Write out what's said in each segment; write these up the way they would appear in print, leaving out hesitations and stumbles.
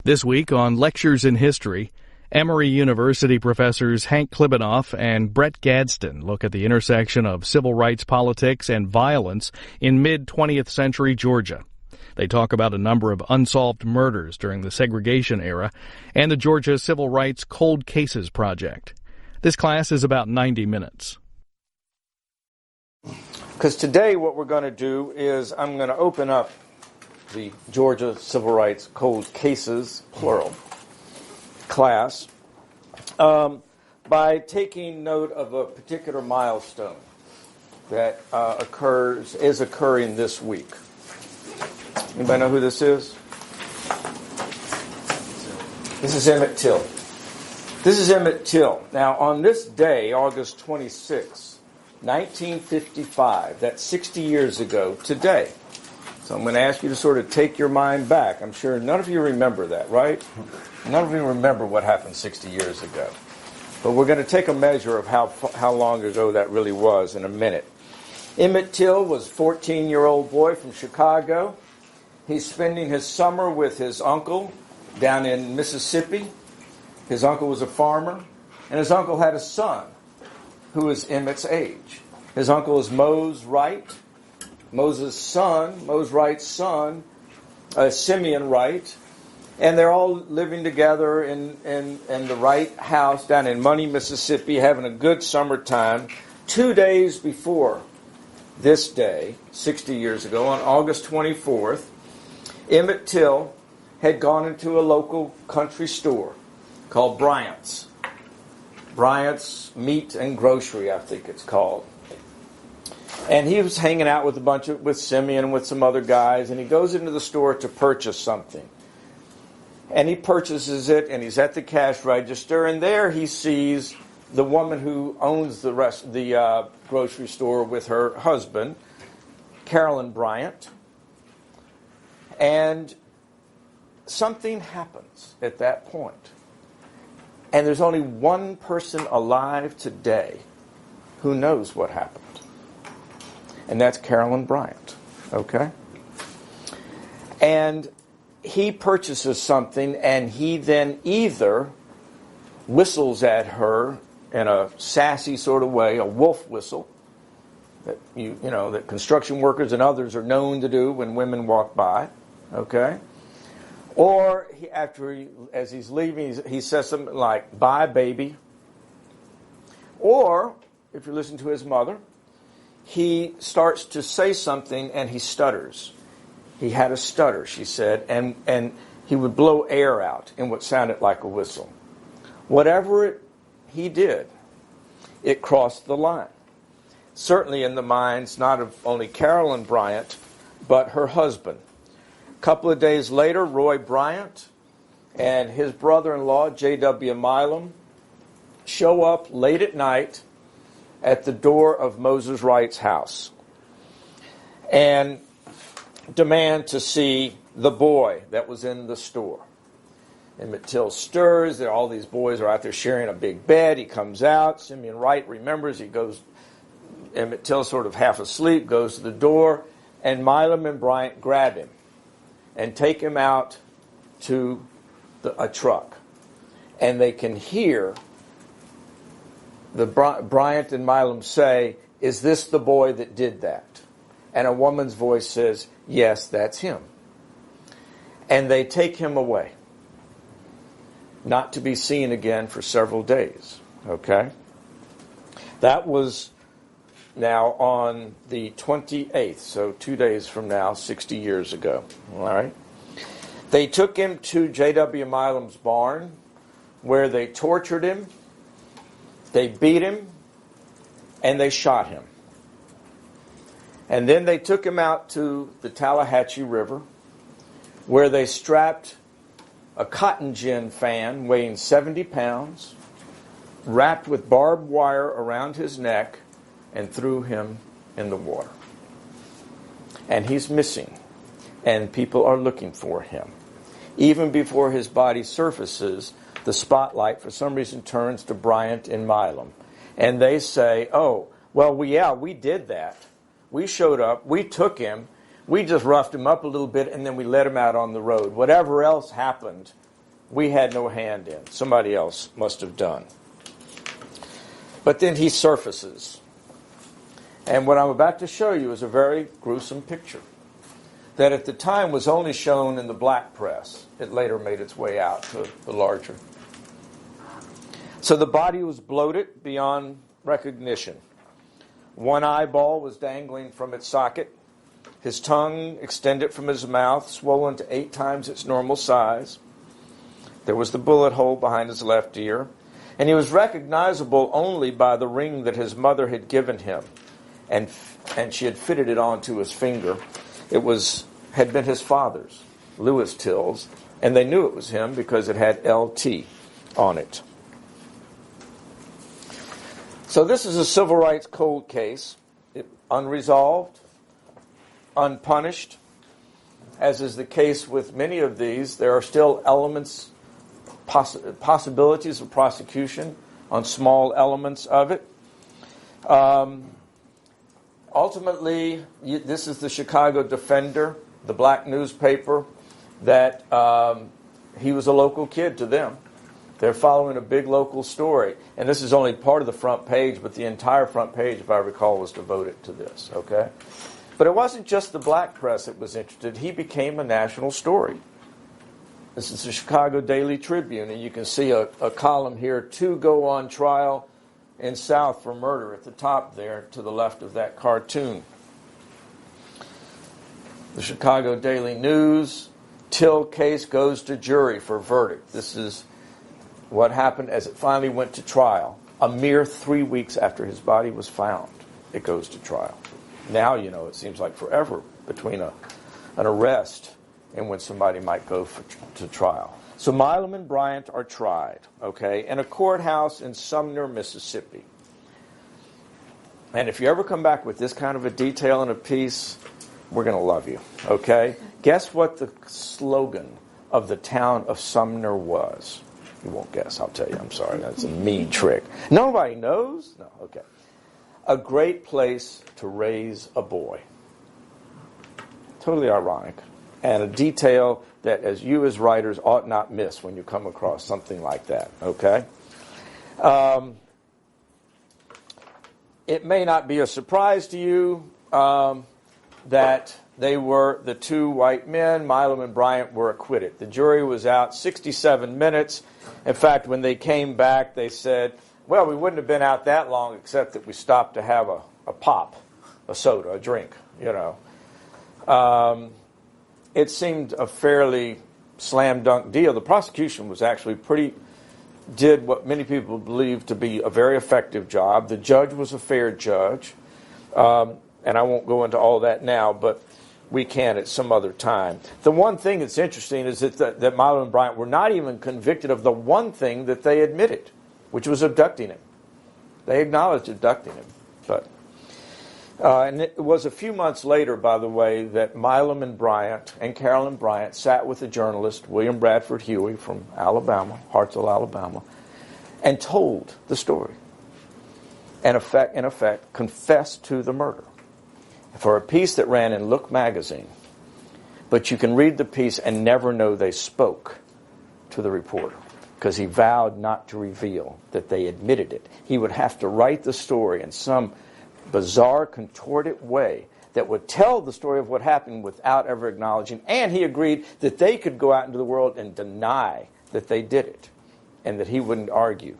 This week on Lectures in History, Emory University professors Hank Klibanoff and Brett Gadsden look at the intersection of civil rights politics and violence in mid-20th century Georgia. They talk about a number of unsolved murders during the segregation era and the Georgia Civil Rights Cold Cases Project. This class is about 90 minutes. Because today what we're going to do is I'm going to open up the Georgia Civil Rights Cold Cases, plural, class by taking note of a particular milestone that is occurring this week. Anybody know who this is? This is Emmett Till. This is Emmett Till. Now, on this day, August 26, 1955, that's 60 years ago today. So I'm going to ask you to sort of take your mind back. I'm sure none of you remember that, right? None of you remember what happened 60 years ago. But we're going to take a measure of how long ago that really was in a minute. Emmett Till was a 14-year-old boy from Chicago. He's spending his summer with his uncle down in Mississippi. His uncle was a farmer, and his uncle had a son who is Emmett's age. His uncle is Mose Wright. Mose Wright's son, Simeon Wright, and they're all living together in the Wright house down in Money, Mississippi, having a good summertime. 2 days before this day, 60 years ago, on August 24th, Emmett Till had gone into a local country store called Bryant's. Bryant's Meat and Grocery, I think it's called. And he was hanging out with Simeon and with some other guys, and he goes into the store to purchase something. And he purchases it, and he's at the cash register, and there he sees the woman who owns the grocery store with her husband, Carolyn Bryant. And something happens at that point. And there's only one person alive today who knows what happened. And that's Carolyn Bryant, okay? And he purchases something, and he then either whistles at her in a sassy sort of way, a wolf whistle, that that construction workers and others are known to do when women walk by, okay? Or as he's leaving, he says something like, "Bye, baby." Or, if you listen to his mother, he starts to say something and he stutters. He had a stutter, she said, and he would blow air out in what sounded like a whistle. Whatever he did, it crossed the line. Certainly in the minds not of only Carolyn Bryant, but her husband. A couple of days later, Roy Bryant and his brother-in-law, J.W. Milam, show up late at night at the door of Moses Wright's house and demand to see the boy that was in the store. Emmett Till stirs. All these boys are out there sharing a big bed. He comes out. Simeon Wright remembers. He goes. Emmett Till, sort of half asleep, goes to the door, and Milam and Bryant grab him and take him out to a truck. And they can hear Bryant and Milam say, "Is this the boy that did that?" And a woman's voice says, "Yes, that's him." And they take him away, not to be seen again for several days. Okay? That was now on the 28th, so 2 days from now, 60 years ago. All right? They took him to J.W. Milam's barn, where they tortured him. They beat him, and they shot him. And then they took him out to the Tallahatchie River, where they strapped a cotton gin fan weighing 70 pounds, wrapped with barbed wire around his neck, and threw him in the water. And he's missing, and people are looking for him. Even before his body surfaces, the spotlight, for some reason, turns to Bryant and Milam. And they say, "Oh, well, we did that. We showed up. We took him. We just roughed him up a little bit, and then we let him out on the road. Whatever else happened, we had no hand in. Somebody else must have done. But then he surfaces. And what I'm about to show you is a very gruesome picture that at the time was only shown in the black press. It later made its way out to the larger. So the body was bloated beyond recognition. One eyeball was dangling from its socket. His tongue extended from his mouth, swollen to 8 times its normal size. There was the bullet hole behind his left ear. And he was recognizable only by the ring that his mother had given him. And she had fitted it onto his finger. It had been his father's, Lewis Till's, and they knew it was him because it had LT on it. So this is a civil rights cold case, unresolved, unpunished. As is the case with many of these, there are still elements, possibilities of prosecution on small elements of it. Ultimately, this is the Chicago Defender, the black newspaper, that he was a local kid to them. They're following a big local story. And this is only part of the front page, but the entire front page, if I recall, was devoted to this, okay? But it wasn't just the black press that was interested. He became a national story. This is the Chicago Daily Tribune, and you can see a column here, 2 go on trial in South for murder at the top there to the left of that cartoon. The Chicago Daily News, Till case goes to jury for verdict. This is what happened as it finally went to trial. A mere 3 weeks after his body was found, it goes to trial. Now, it seems like forever between an arrest and when somebody might go to trial. So Milam and Bryant are tried, okay, in a courthouse in Sumner, Mississippi. And if you ever come back with this kind of a detail in a piece, we're going to love you, okay? Guess what the slogan of the town of Sumner was? You won't guess, I'll tell you. I'm sorry, that's a mean trick. Nobody knows? No, okay. A great place to raise a boy. Totally ironic. And a detail that as you as writers ought not miss when you come across something like that, okay? It may not be a surprise to you that they were the 2 white men. Milam and Bryant were acquitted. The jury was out 67 minutes. In fact, when they came back, they said, well, we wouldn't have been out that long except that we stopped to have a pop, a soda, a drink, It seemed a fairly slam dunk deal. The prosecution was actually did what many people believe to be a very effective job. The judge was a fair judge. And I won't go into all that now, but we can at some other time. The one thing that's interesting is that Milam and Bryant were not even convicted of the one thing that they admitted, which was abducting him. They acknowledged abducting him. And it was a few months later, by the way, that Milam and Bryant and Carolyn Bryant sat with the journalist William Bradford Huey from Alabama, Hartselle, Alabama, and told the story. And in effect, confessed to the murder. For a piece that ran in Look magazine. But you can read the piece and never know they spoke to the reporter because he vowed not to reveal that they admitted it. He would have to write the story in some bizarre, contorted way that would tell the story of what happened without ever acknowledging. And he agreed that they could go out into the world and deny that they did it and that he wouldn't argue.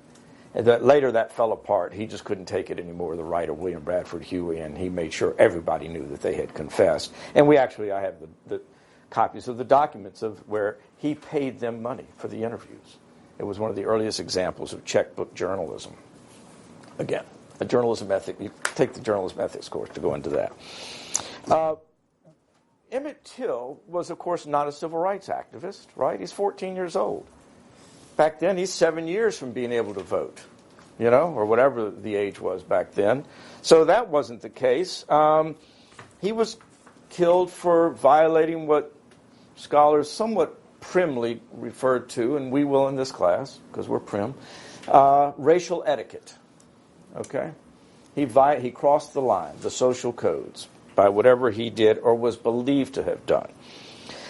And that later that fell apart. He just couldn't take it anymore, the writer William Bradford Huey, and he made sure everybody knew that they had confessed. And I have the copies of the documents of where he paid them money for the interviews. It was one of the earliest examples of checkbook journalism. Again, a journalism ethic. You take the journalism ethics course to go into that. Emmett Till was, of course, not a civil rights activist, right? He's 14 years old. Back then, he's 7 years from being able to vote, or whatever the age was back then. So that wasn't the case. He was killed for violating what scholars somewhat primly referred to, and we will in this class, because we're prim, racial etiquette. Okay? He crossed the line, the social codes, by whatever he did or was believed to have done.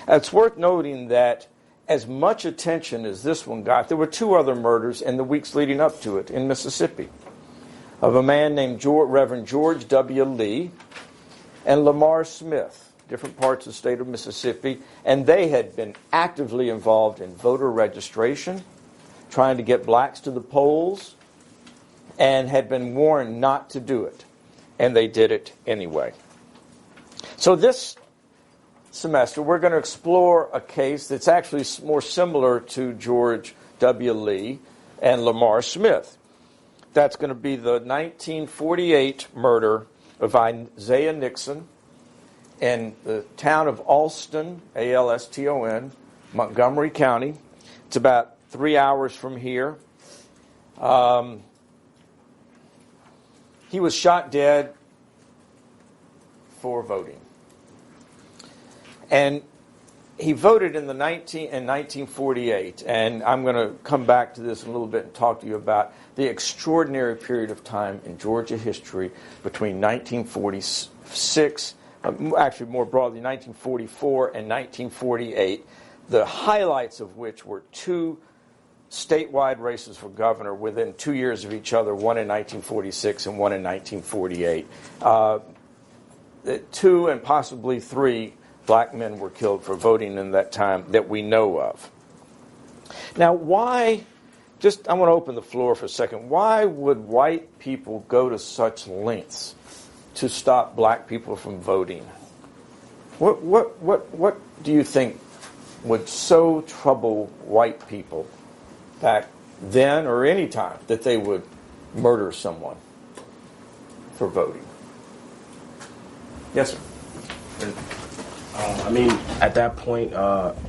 It's worth noting that as much attention as this one got, there were two other murders in the weeks leading up to it in Mississippi of a man named Reverend George W. Lee and Lamar Smith, different parts of the state of Mississippi, and they had been actively involved in voter registration, trying to get blacks to the polls, and had been warned not to do it. And they did it anyway. So this semester, we're going to explore a case that's actually more similar to George W. Lee and Lamar Smith. That's going to be the 1948 murder of Isaiah Nixon in the town of Alston, A-L-S-T-O-N, Montgomery County. It's about 3 hours from here. He was shot dead for voting. And he voted in 1948, and I'm going to come back to this in a little bit and talk to you about the extraordinary period of time in Georgia history between 1946, actually more broadly 1944 and 1948, the highlights of which were two statewide races for governor within 2 years of each other, one in 1946 and one in 1948. Two and possibly three black men were killed for voting in that time that we know of. Now, why, I want to open the floor for a second. Why would white people go to such lengths to stop black people from voting? What do you think would so trouble white people back then or any time that they would murder someone for voting? Yes, sir. At that point,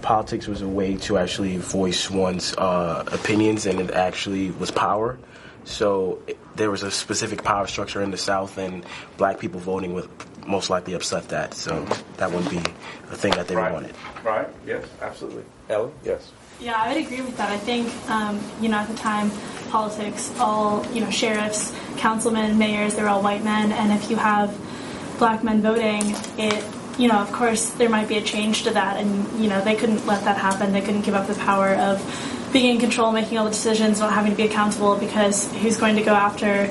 politics was a way to actually voice one's opinions, and it actually was power. So there was a specific power structure in the South, and black people voting would most likely upset that. So that wouldn't be a thing that they wanted. Right, yes, absolutely. Ellen, yes. Yeah, I would agree with that. I think, at the time, politics, all, sheriffs, councilmen, mayors, they're all white men, and if you have black men voting, of course, there might be a change to that, and, they couldn't let that happen. They couldn't give up the power of being in control, making all the decisions, not having to be accountable, because who's going to go after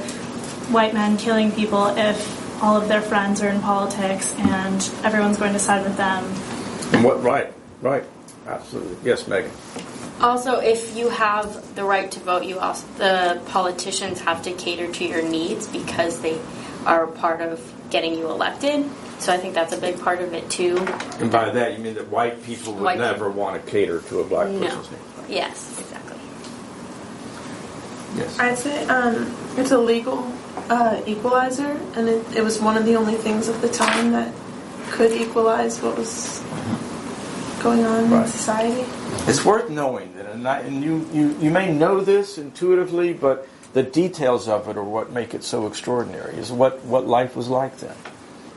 white men killing people if all of their friends are in politics and everyone's going to side with them? Right, absolutely. Yes, Megan. Also, if you have the right to vote, the politicians have to cater to your needs because they are a part of getting you elected. So I think that's a big part of it, too. And by that, you mean that white people would never want to cater to a black person's needs? Yes, exactly. Yes. I'd say it's a legal equalizer, and it was one of the only things at the time that could equalize what was going on in society. It's worth knowing that, and you may know this intuitively, but the details of it are what make it so extraordinary, is what life was like then,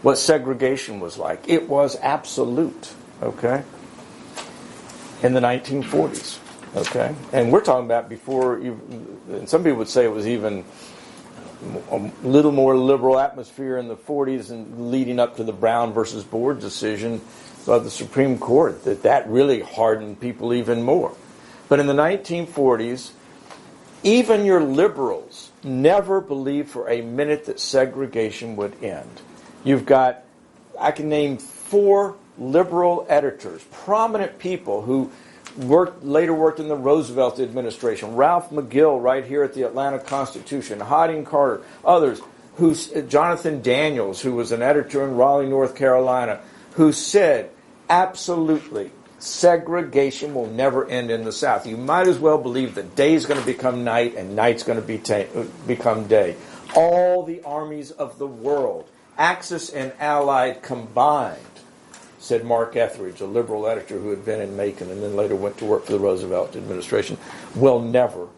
what segregation was like. It was absolute, okay, in the 1940s, okay? And we're talking about before, and some people would say it was even a little more liberal atmosphere in the 40s and leading up to the Brown versus Board decision of the Supreme Court, that really hardened people even more. But in the 1940s, even your liberals never believed for a minute that segregation would end. You've got, I can name 4 liberal editors, prominent people who later worked in the Roosevelt administration. Ralph McGill right here at the Atlanta Constitution, Harding Carter, others, Jonathan Daniels, who was an editor in Raleigh, North Carolina, who said, absolutely, segregation will never end in the South. You might as well believe that day is going to become night and night's going to become day. All the armies of the world, Axis and Allied combined, said Mark Etheridge, a liberal editor who had been in Macon and then later went to work for the Roosevelt administration, will never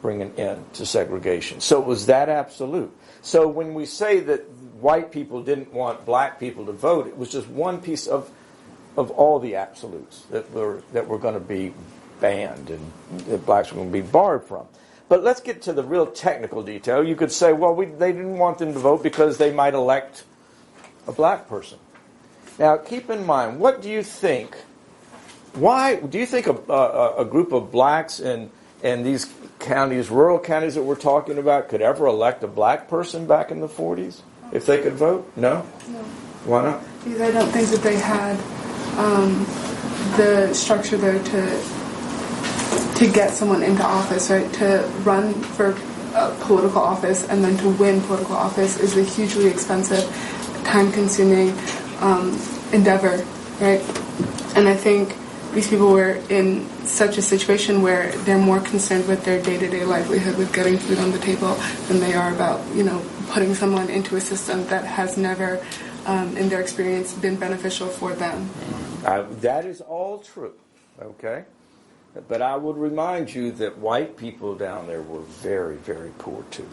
bring an end to segregation. So it was that absolute. So when we say that white people didn't want black people to vote, it was just one piece of all the absolutes that were going to be banned and that blacks were going to be barred from. But let's get to the real technical detail. You could say, well, they didn't want them to vote because they might elect a black person. Now, keep in mind, what do you think Why do you think a group of blacks in these counties, rural counties that we're talking about, could ever elect a black person back in the 40s if they could vote? No? No. Why not? Because I don't think that they had the structure there to get someone into office, right? To run for political office and then to win political office is a hugely expensive, time-consuming endeavor, right? And I think these people were in such a situation where they're more concerned with their day-to-day livelihood, with getting food on the table, than they are about, putting someone into a system that has never, in their experience, been beneficial for them. That is all true, okay? But I would remind you that white people down there were very, very poor too.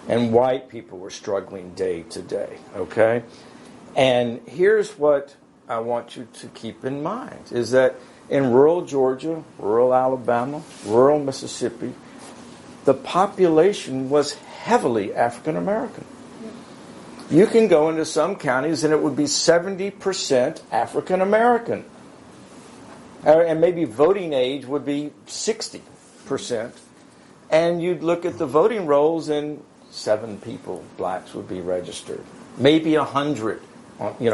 And white people were struggling day to day, okay? And here's what I want you to keep in mind, is that in rural Georgia, rural Alabama, rural Mississippi, the population was heavily African American. You can go into some counties and it would be 70% African American. And maybe voting age would be 60%. And you'd look at the voting rolls and 7 people, blacks, would be registered. Maybe 100, in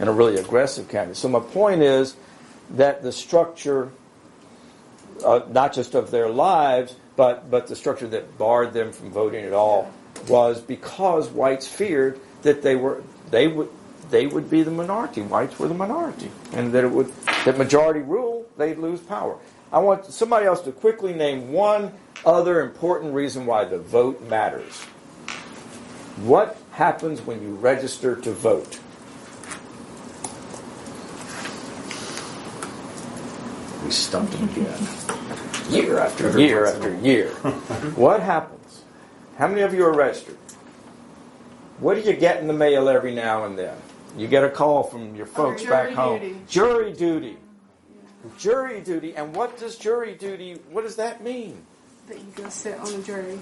a really aggressive county. So my point is that the structure, not just of their lives, but the structure that barred them from voting at all, was because whites feared that they would be the minority. Whites were the minority, and that majority rule, they'd lose power. I want somebody else to quickly name one other important reason why the vote matters. What happens when you register to vote? We stumped him again. Year after year after year. What happens? How many of you are registered? What do you get in the mail every now and then? You get a call from your folks back home. Jury duty. Jury duty. And what does what does that mean? That you go sit on a jury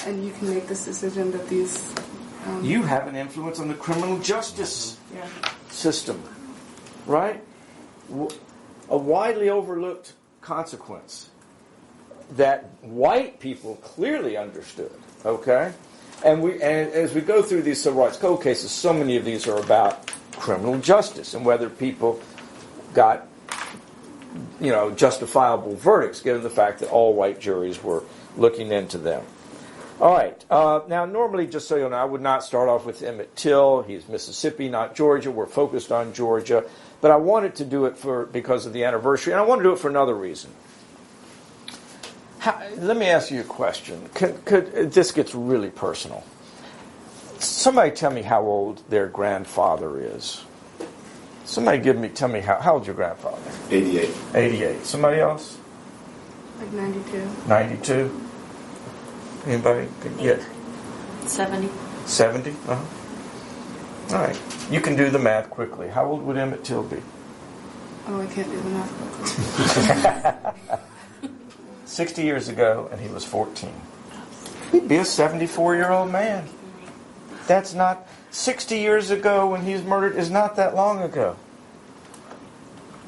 and you can make this decision that these... you have an influence on the criminal justice system, right? A widely overlooked consequence that white people clearly understood, okay? And as we go through these civil rights code cases, so many of these are about criminal justice and whether people got, justifiable verdicts, given the fact that all white juries were looking into them. All right. Now, normally, just so you know, I would not start off with Emmett Till. He's Mississippi, not Georgia. We're focused on Georgia. But I wanted to do it because of the anniversary, and I want to do it for another reason. Let me ask you a question. This gets really personal. Somebody tell me how old their grandfather is. Somebody tell me how old's your grandfather? 88. 88. Somebody else? Like 92. 92. Anybody? Yeah. 70. 70? Uh-huh. All right. You can do the math quickly. How old would Emmett Till be? Oh, I can't do the math quickly. 60 years ago, and he was 14. He'd be a 74-year-old man. That's not... 60 years ago when he was murdered is not that long ago.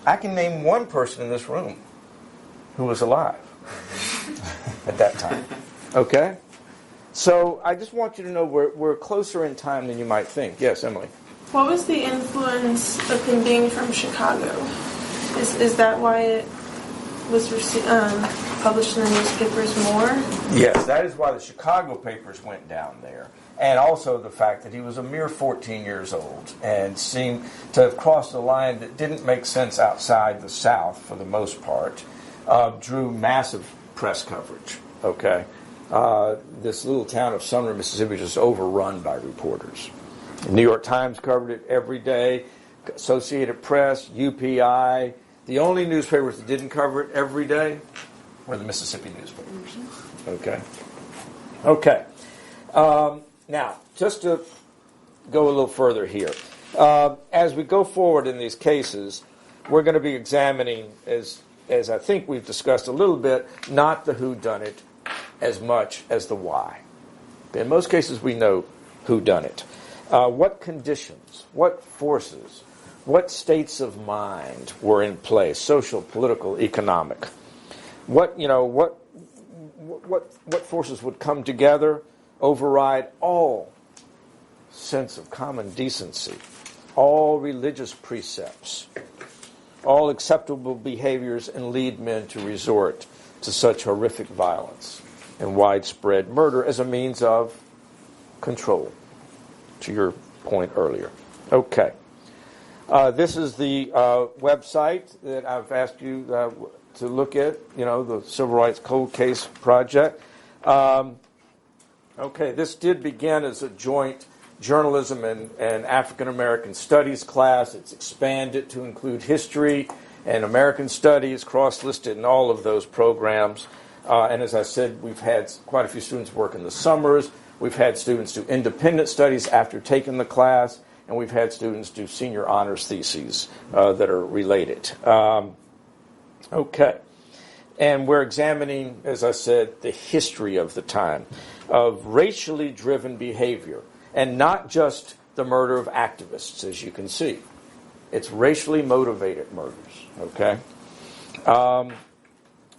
I can name one person in this room who was alive at that time. Okay? So I just want you to know we're closer in time than you might think. Yes, Emily? What was the influence of him being from Chicago? Is that why it was published in the newspapers more? Yes, that is why the Chicago papers went down there. And also the fact that he was a mere 14 years old and seemed to have crossed a line that didn't make sense outside the South for the most part, drew massive press coverage. Okay? This little town of Sumner, Mississippi, was just overrun by reporters. The New York Times covered it every day, Associated Press, UPI. The only newspapers that didn't cover it every day were the Mississippi newspapers. Okay? Okay. Now, just to go a little further here, as we go forward in these cases, we're going to be examining, as I think we've discussed a little bit, not the whodunit as much as the why. In most cases, we know whodunit. What conditions, what forces, What states of mind were in place? Social, political, economic. What forces would come together, override all sense of common decency, all religious precepts, all acceptable behaviors, and lead men to resort to such horrific violence and widespread murder as a means of control, to your point earlier. Okay. This is the website that I've asked you to look at, the Civil Rights Cold Case Project. Okay, this did begin as a joint journalism and African American studies class. It's expanded to include history and American studies, cross-listed in all of those programs. And as I said, we've had quite a few students work in the summers. We've had students do independent studies after taking the class, and we've had students do senior honors theses that are related. Okay. And we're examining, as I said, the history of the time of racially driven behavior, and not just the murder of activists, as you can see. It's racially motivated murders, okay?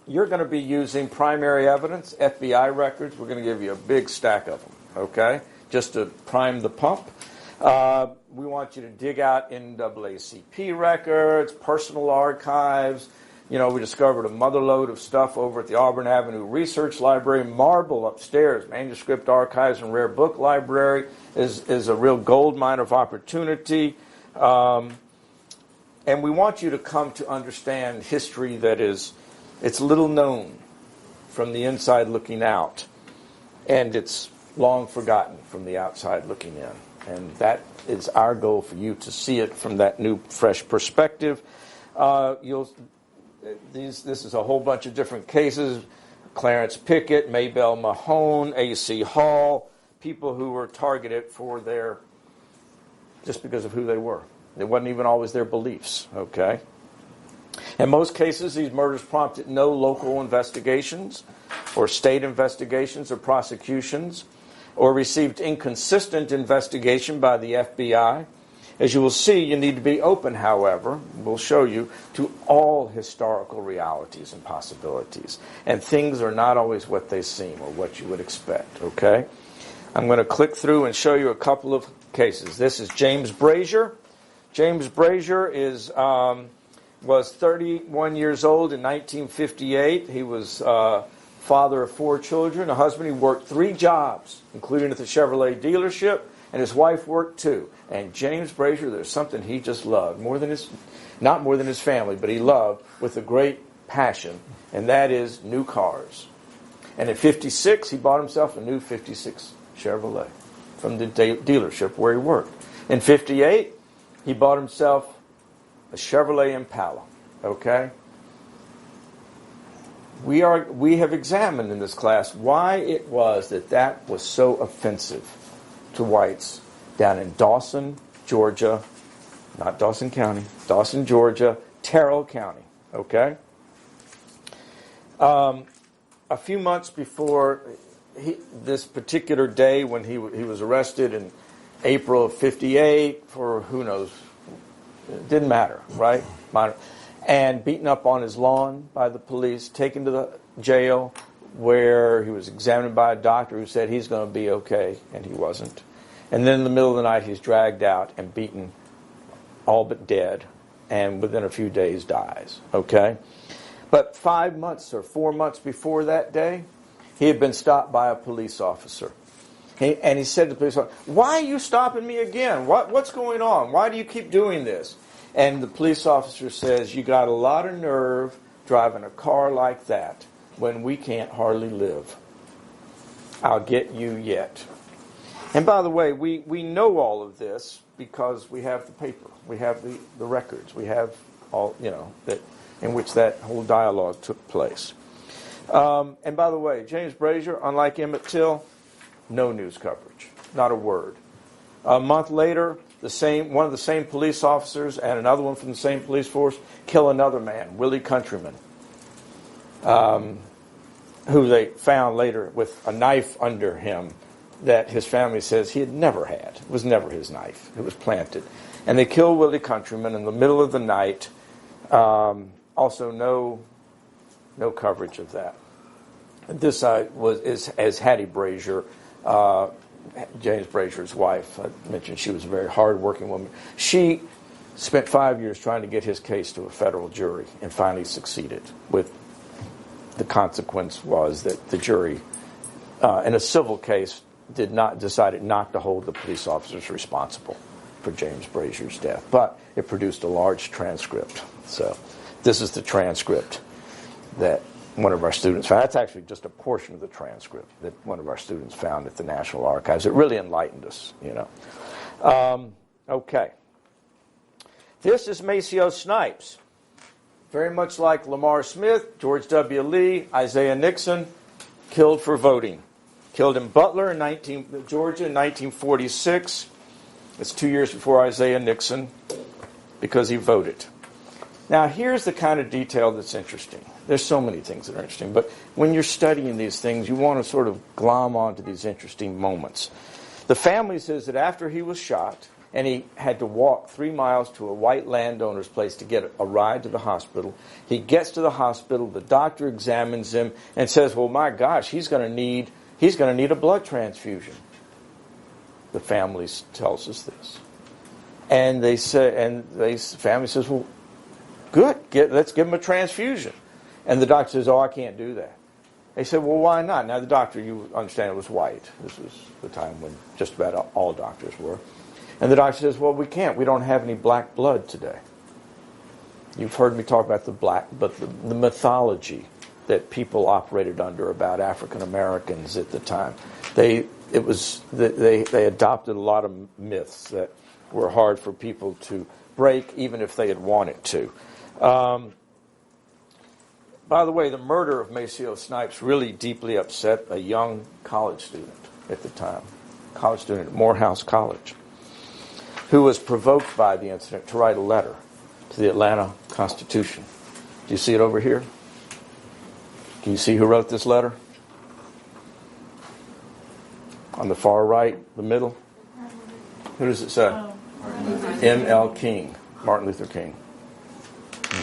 You're going to be using primary evidence, FBI records. We're going to give you a big stack of them, okay? Just to prime the pump. We want you to dig out NAACP records, personal archives. We discovered a motherlode of stuff over at the Auburn Avenue Research Library. Marble upstairs, manuscript archives and rare book library is a real gold mine of opportunity. And we want you to come to understand history that it's little known from the inside looking out, and it's long forgotten from the outside looking in. And that is our goal, for you to see it from that new, fresh perspective. This is a whole bunch of different cases. Clarence Pickett, Maybelle Mahone, A.C. Hall, people who were targeted for just because of who they were. It wasn't even always their beliefs, okay? In most cases, these murders prompted no local investigations or state investigations or prosecutions, or received inconsistent investigation by the FBI. As you will see, you need to be open, however, we'll show you, to all historical realities and possibilities. And things are not always what they seem or what you would expect, okay? I'm going to click through and show you a couple of cases. This is James Brazier. James Brazier was 31 years old in 1958. He was father of 4 children, a husband. He worked 3 jobs, including at the Chevrolet dealership, and his wife worked 2. And James Brazier, there's something he just loved, not more than his family, but he loved with a great passion, and that is new cars. And at 56, he bought himself a new 56 Chevrolet from the dealership where he worked. In 58, he bought himself a Chevrolet Impala, okay? We have examined in this class why it was that was so offensive to whites down in Dawson, Georgia, not Dawson County, Dawson, Georgia, Terrell County, okay? A few months before this particular day when he was arrested in April of 58 for who knows, it didn't matter, right? And beaten up on his lawn by the police, taken to the jail where he was examined by a doctor who said he's going to be okay, and he wasn't. And then in the middle of the night, he's dragged out and beaten, all but dead, and within a few days dies, okay? But 5 months or 4 months before that day, he had been stopped by a police officer. And he said to the police officer, "Why are you stopping me again? What's going on? Why do you keep doing this?" And the police officer says, "You got a lot of nerve driving a car like that when we can't hardly live. I'll get you yet." And by the way, we know all of this because we have the paper. We have the records. We have all, that in which that whole dialogue took place. And by the way, James Brazier, unlike Emmett Till, no news coverage. Not a word. A month later, one of the same police officers and another one from the same police force kill another man, Willie Countryman, who they found later with a knife under him that his family says he had never had. It was never his knife. It was planted. And they kill Willie Countryman in the middle of the night. Also, no coverage of that. This is Hattie Brazier, James Brazier's wife. I mentioned she was a very hard-working woman. She spent 5 years trying to get his case to a federal jury and finally succeeded. The consequence was that the jury, in a civil case, decided not to hold the police officers responsible for James Brazier's death. But it produced a large transcript. So this is the transcript that one of our students found. That's actually just a portion of the transcript that one of our students found at the National Archives. It really enlightened us, you know. Okay. This is Maceo Snipes. Very much like Lamar Smith, George W. Lee, Isaiah Nixon, killed for voting. Killed in Butler, Georgia, in 1946. It's 2 years before Isaiah Nixon, because he voted. Now, here's the kind of detail that's interesting. There's so many things that are interesting, but when you're studying these things, you want to sort of glom onto these interesting moments. The family says that after he was shot, and he had to walk 3 miles to a white landowner's place to get a ride to the hospital, he gets to the hospital, the doctor examines him, and says, well, my gosh, he's going to need a blood transfusion. The family tells us this. And the family says, well, good, let's give him a transfusion. And the doctor says, oh, I can't do that. They said, well, why not? Now, the doctor, you understand, it was white. This was the time when just about all doctors were. And the doctor says, well, we can't. We don't have any black blood today. You've heard me talk about the mythology that people operated under about African Americans at the time. They adopted a lot of myths that were hard for people to break, even if they had wanted to. By the way, the murder of Maceo Snipes really deeply upset a young college student at the time, college student at Morehouse College, who was provoked by the incident to write a letter to the Atlanta Constitution. Do you see it over here? Can you see who wrote this letter? On the far right, the middle. Who does it say? M.L. King, Martin Luther King.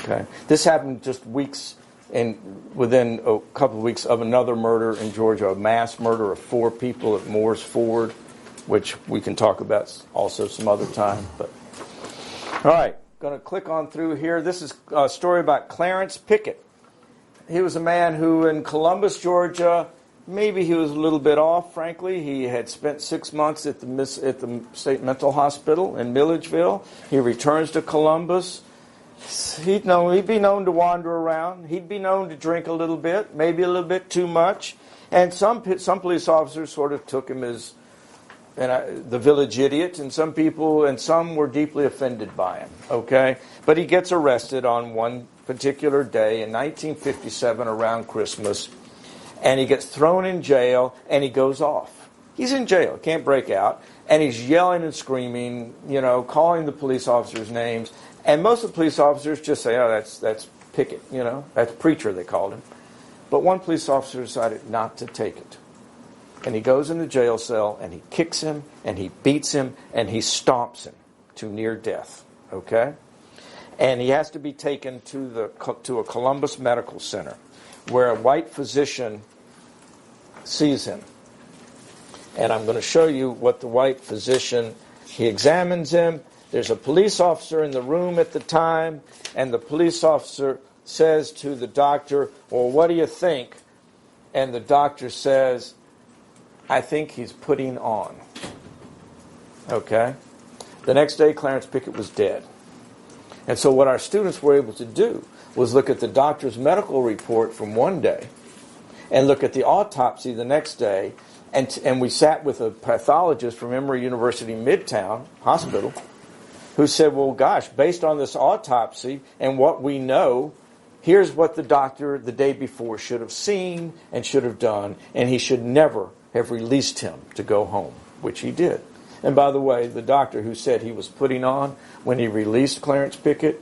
Okay. This happened just within a couple of weeks of another murder in Georgia, a mass murder of 4 people at Moore's Ford, which we can talk about also some other time. But all right, going to click on through here. This is a story about Clarence Pickett. He was a man who in Columbus, Georgia, maybe he was a little bit off, frankly. He had spent 6 months at the State Mental Hospital in Milledgeville. He returns to Columbus. He'd be known to wander around. He'd be known to drink a little bit, maybe a little bit too much. And some police officers sort of took him as the village idiot, and some were deeply offended by him. Okay, but he gets arrested on one particular day in 1957 around Christmas, and he gets thrown in jail, and he goes off. He's in jail, can't break out, and he's yelling and screaming, calling the police officers' names. And most of the police officers just say, oh, that's Pickett, that's Preacher, they called him. But one police officer decided not to take it. And he goes in the jail cell, and he kicks him, and he beats him, and he stomps him to near death, okay? And he has to be taken to a Columbus Medical Center, where a white physician sees him. And I'm going to show you what the white physician, he examines him. There's a police officer in the room at the time, and the police officer says to the doctor, well, what do you think? And the doctor says, I think he's putting on. Okay? The next day, Clarence Pickett was dead. And so what our students were able to do was look at the doctor's medical report from one day and look at the autopsy the next day, and we sat with a pathologist from Emory University Midtown Hospital who said, well, gosh, based on this autopsy and what we know, here's what the doctor the day before should have seen and should have done, and he should never have released him to go home, which he did. And by the way, the doctor who said he was putting on, when he released Clarence Pickett,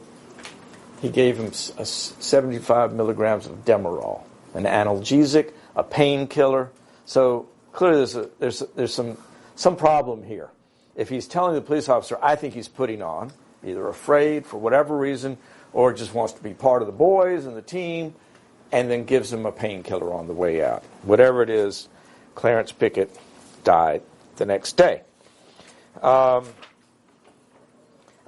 he gave him 75 milligrams of Demerol, an analgesic, a painkiller. So clearly there's some problem here. if he's telling the police officer, I think he's putting on, either afraid for whatever reason, or just wants to be part of the boys and the team, and then gives him a painkiller on the way out. Whatever it is, Clarence Pickett died the next day. I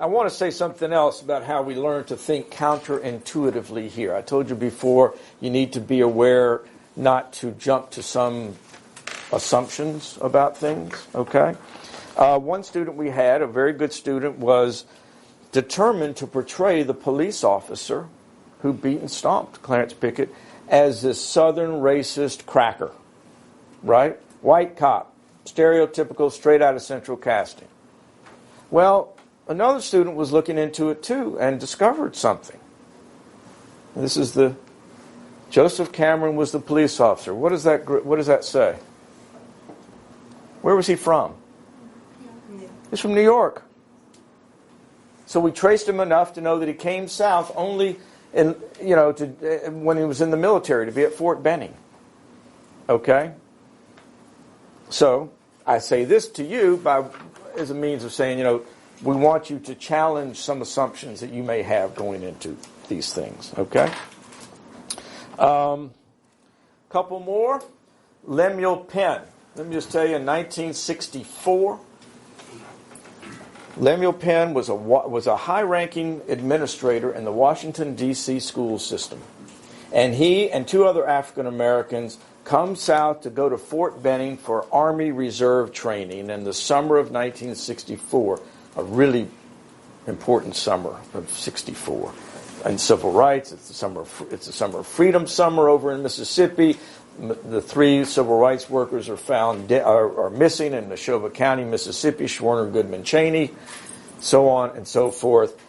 want to say something else about how we learn to think counterintuitively here. I told you before, you need to be aware not to jump to some assumptions about things, okay? One student we had, a very good student, was determined to portray the police officer who beat and stomped Clarence Pickett as this southern racist cracker, right? White cop, stereotypical, straight out of central casting. Well, another student was looking into it too and discovered something. This is Joseph Cameron was the police officer. What does that say? Where was he from? He's from New York. So we traced him enough to know that he came south only when he was in the military, to be at Fort Benning. Okay? So I say this to you as a means of saying, we want you to challenge some assumptions that you may have going into these things. Okay? Couple more. Lemuel Penn. Let me just tell you, in 1964, Lemuel Penn was a high-ranking administrator in the Washington, D.C. school system. And he and two other African Americans come south to go to Fort Benning for Army Reserve training in the summer of 1964, a really important summer of 64. And civil rights, it's the summer of freedom summer over in Mississippi. The three civil rights workers are missing in Neshoba County, Mississippi, Schwerner, Goodman, Cheney, so on and so forth.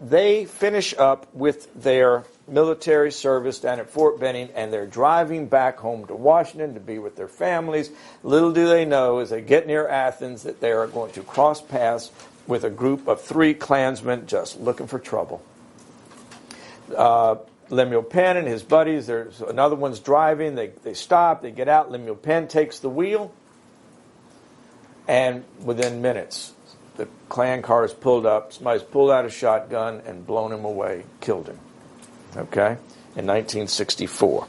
They finish up with their military service down at Fort Benning, and they're driving back home to Washington to be with their families. Little do they know, as they get near Athens, that they are going to cross paths with a group of 3 Klansmen just looking for trouble. Lemuel Penn and his buddies, there's another one's driving, they stop, they get out, Lemuel Penn takes the wheel, and within minutes, the Klan car is pulled up, somebody's pulled out a shotgun and blown him away, killed him, okay, in 1964.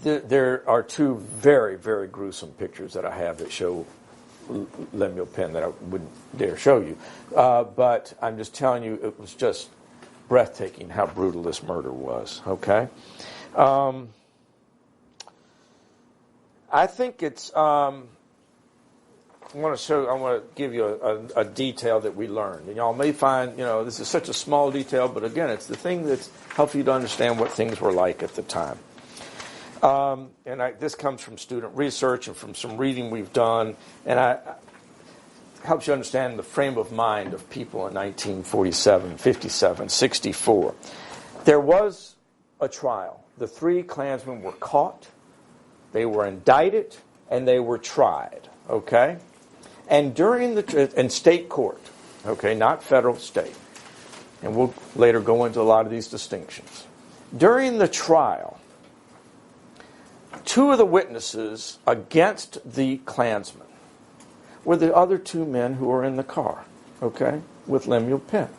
There are 2 very, very gruesome pictures that I have that show Lemuel Penn that I wouldn't dare show you, but I'm just telling you, it was just breathtaking how brutal this murder was. Okay, I think it's. I want to give you a detail that we learned, and y'all may find this is such a small detail, but again, it's the thing that's helped you to understand what things were like at the time. This comes from student research and from some reading we've done, and helps you understand the frame of mind of people in 1947, 57, 64. There was a trial. The 3 Klansmen were caught, they were indicted, and they were tried. Okay, and during in state court, okay, not federal, state, and we'll later go into a lot of these distinctions. During the trial, 2 of the witnesses against the Klansmen were the other 2 men who were in the car, okay, with Lemuel Penn.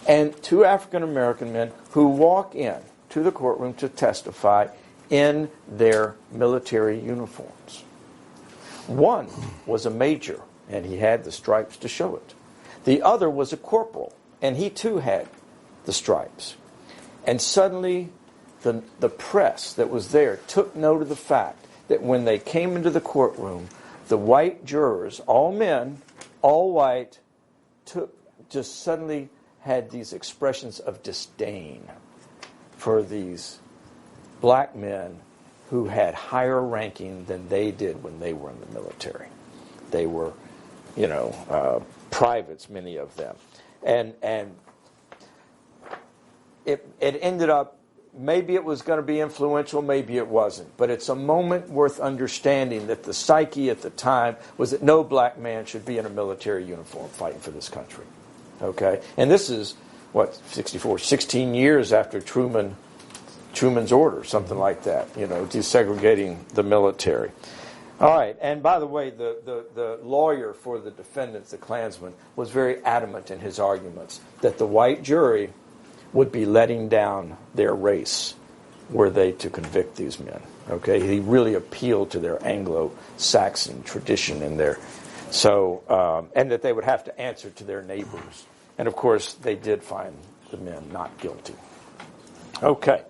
And 2 African American men who walk in to the courtroom to testify in their military uniforms. One was a major, and he had the stripes to show it. The other was a corporal, and he too had the stripes. And suddenly, the press that was there took note of the fact that when they came into the courtroom, the white jurors, all men, all white, just suddenly had these expressions of disdain for these black men who had higher ranking than they did when they were in the military. They were, privates, many of them. And it ended up, maybe it was going to be influential, maybe it wasn't. But it's a moment worth understanding that the psyche at the time was that no black man should be in a military uniform fighting for this country. Okay? And this is, 16 years after Truman's order, something like that, desegregating the military. All right, and by the way, the lawyer for the defendants, the Klansmen, was very adamant in his arguments that the white jury would be letting down their race were they to convict these men. Okay, he really appealed to their Anglo-Saxon tradition in there, and that they would have to answer to their neighbors. And of course, they did find the men not guilty. Okay,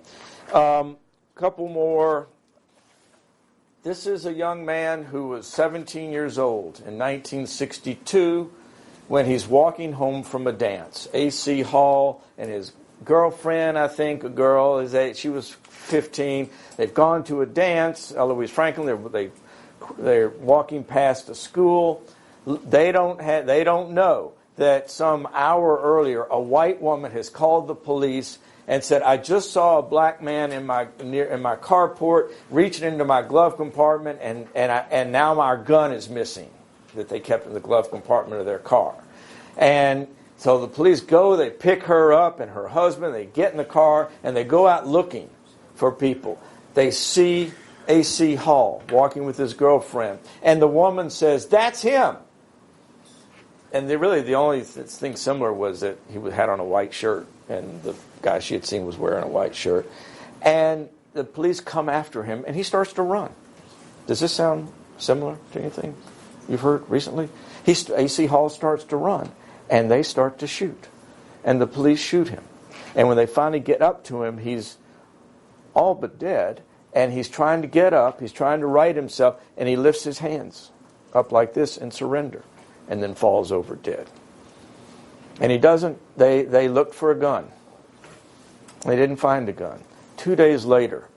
couple more. This is a young man who was 17 years old in 1962 when he's walking home from a dance. A.C. Hall and his girlfriend, I think, a girl, she was 15. They've gone to a dance, Eloise Franklin. They're walking past a school. They don't know that some hour earlier a white woman has called the police and said, "I just saw a black man in my carport reaching into my glove compartment, and now our gun is missing that they kept in the glove compartment of their car." And so the police go, they pick her up and her husband, they get in the car, and they go out looking for people. They see A.C. Hall walking with his girlfriend, and the woman says, "That's him." And the only thing similar was that he had on a white shirt, and the guy she had seen was wearing a white shirt. And the police come after him, and he starts to run. Does this sound similar to anything you've heard recently? A.C. Hall starts to run, and they start to shoot. And the police shoot him. And when they finally get up to him, he's all but dead, and he's trying to get up, he's trying to right himself, and he lifts his hands up like this in surrender, and then falls over dead. And he doesn't, they looked for a gun. They didn't find a gun. 2 days later,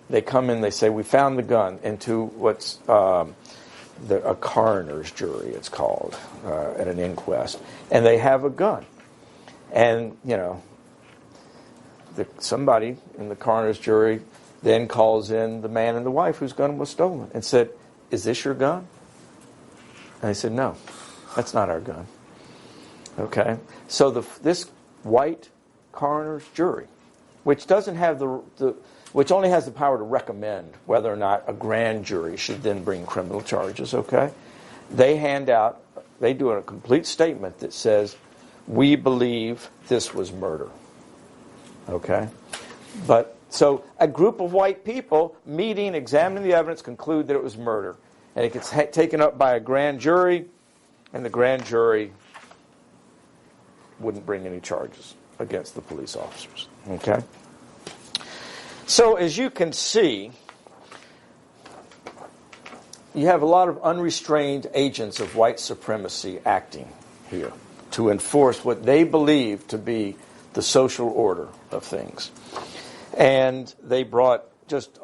they come in, they say, "We found the gun," into what's a coroner's jury, it's called, at an inquest. And they have a gun. And, somebody in the coroner's jury then calls in the man and the wife whose gun was stolen and said, "Is this your gun?" And they said, "No, that's not our gun." Okay, so this white coroner's jury, which doesn't have which only has the power to recommend whether or not a grand jury should then bring criminal charges. Okay, they do a complete statement that says, "We believe this was murder." Okay, so a group of white people meeting, examining the evidence, conclude that it was murder, and it gets taken up by a grand jury, and the grand jury wouldn't bring any charges against the police officers. Okay? So as you can see, you have a lot of unrestrained agents of white supremacy acting here to enforce what they believe to be the social order of things. And they brought just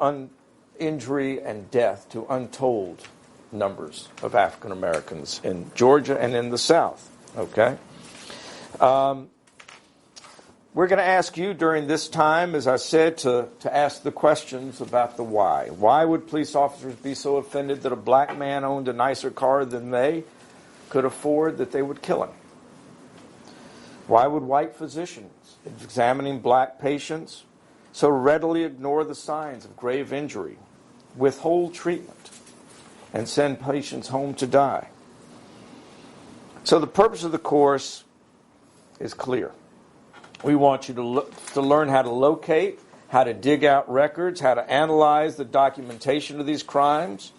injury and death to untold numbers of African Americans in Georgia and in the South. Okay? We're going to ask you during this time, as I said, to ask the questions about the why. Why would police officers be so offended that a black man owned a nicer car than they could afford that they would kill him? Why would white physicians examining black patients so readily ignore the signs of grave injury, withhold treatment, and send patients home to die? So the purpose of the course is clear. We want you to learn how to locate, how to dig out records, how to analyze the documentation of these crimes,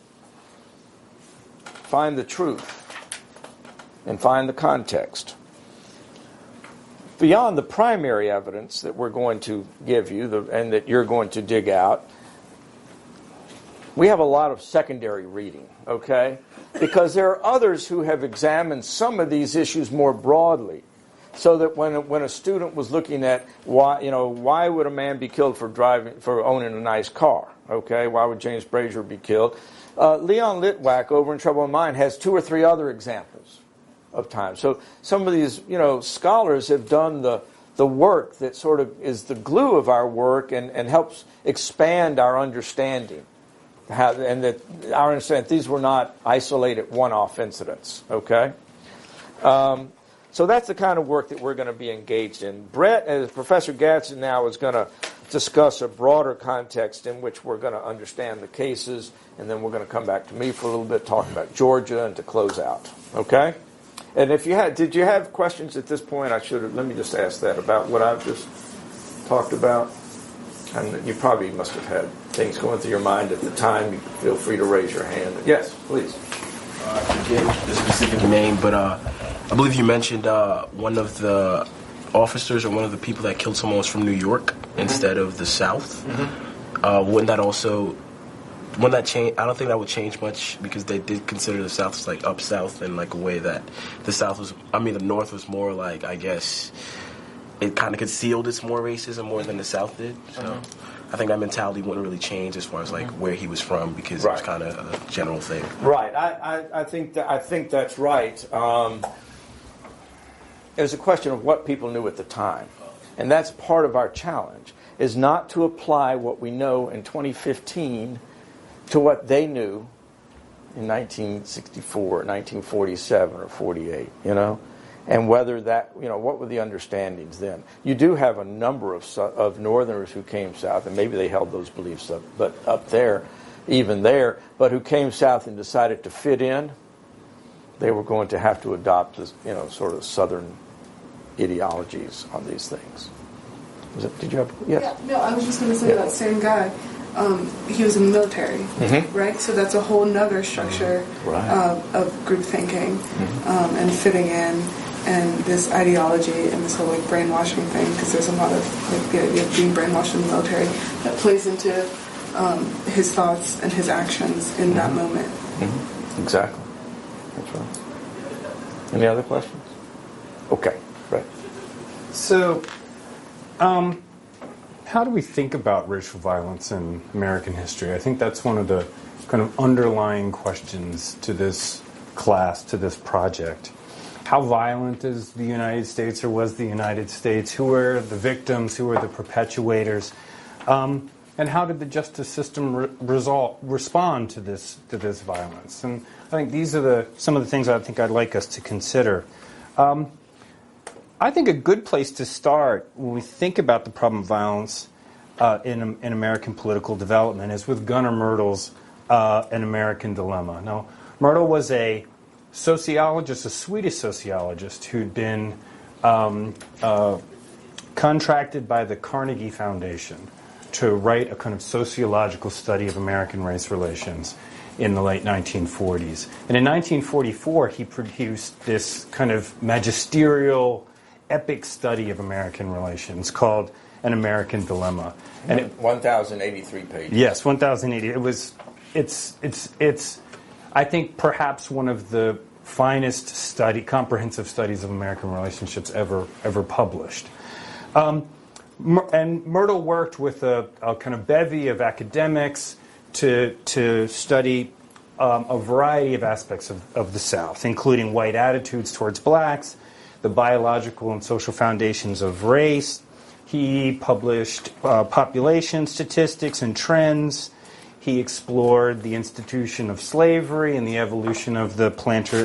find the truth, and find the context. Beyond the primary evidence that we're going to give you and that you're going to dig out, we have a lot of secondary reading, okay? Because there are others who have examined some of these issues more broadly. So that when a student was looking at why would a man be killed for owning a nice car? Okay, why would James Brazier be killed? Leon Litwack over in Trouble in Mind has 2 or 3 other examples of time. So some of these scholars have done the work that sort of is the glue of our work and helps expand our understanding. And that our understanding these were not isolated one-off incidents. Okay. So that's the kind of work that we're going to be engaged in. Brett, as Professor Gadsden now, is going to discuss a broader context in which we're going to understand the cases, and then we're going to come back to me for a little bit, talking about Georgia, and to close out. Okay? And if you had, did you have questions at this point? Let me just ask that about what I've just talked about. And you probably must have had things going through your mind at the time. You feel free to raise your hand. Yes, please. I forget the specific name, but I believe you mentioned one of the officers or one of the people that killed someone was from New York instead of the South. Wouldn't that change? I don't think that would change much, because they did consider the South as like up South, in like a way that the North was more like, I guess, it kind of concealed its more racism more than the South did. So I think that mentality wouldn't really change as far as like where he was from, because it was kind of a general thing. Right. I think that's right. It was a question of what people knew at the time, and that's part of our challenge, is not to apply what we know in 2015 to what they knew in 1964, 1947, or 48. And whether that, what were the understandings then? You do have a number of Northerners who came south, and maybe they held those beliefs up there, but who came south and decided to fit in. They were going to have to adopt this, sort of Southern ideologies on these things. Did you have? Yes. Yeah, no, I was just going to say that same guy. He was in the military, right? So that's a whole nother structure of group thinking and fitting in, and this ideology and this whole like brainwashing thing, because there's a lot of like the idea of being brainwashed in the military that plays into his thoughts and his actions in that moment. Exactly. That's right. Any other questions? Okay, right. So, how do we think about racial violence in American history? I think that's one of the kind of underlying questions to this class, to this project. How violent is the United States, or was the United States? Who are the victims? Who are the perpetuators? And how did the justice system respond to this violence? And I think these are some of the things I think I'd like us to consider. I think a good place to start when we think about the problem of violence in American political development is with Gunnar Myrdal's An American Dilemma. Now, Myrdal was a sociologist, a Swedish sociologist, who'd been contracted by the Carnegie Foundation to write a kind of sociological study of American race relations in the late 1940s. And in 1944, he produced this kind of magisterial, epic study of American relations called An American Dilemma. And 1,083 pages. Yes, 1,080. It's I think perhaps one of the finest comprehensive studies of American relationships ever published. And Myrdal worked with a kind of bevy of academics to study a variety of aspects of the South, including white attitudes towards blacks, the biological and social foundations of race. He published population statistics and trends. He explored the institution of slavery and the evolution of the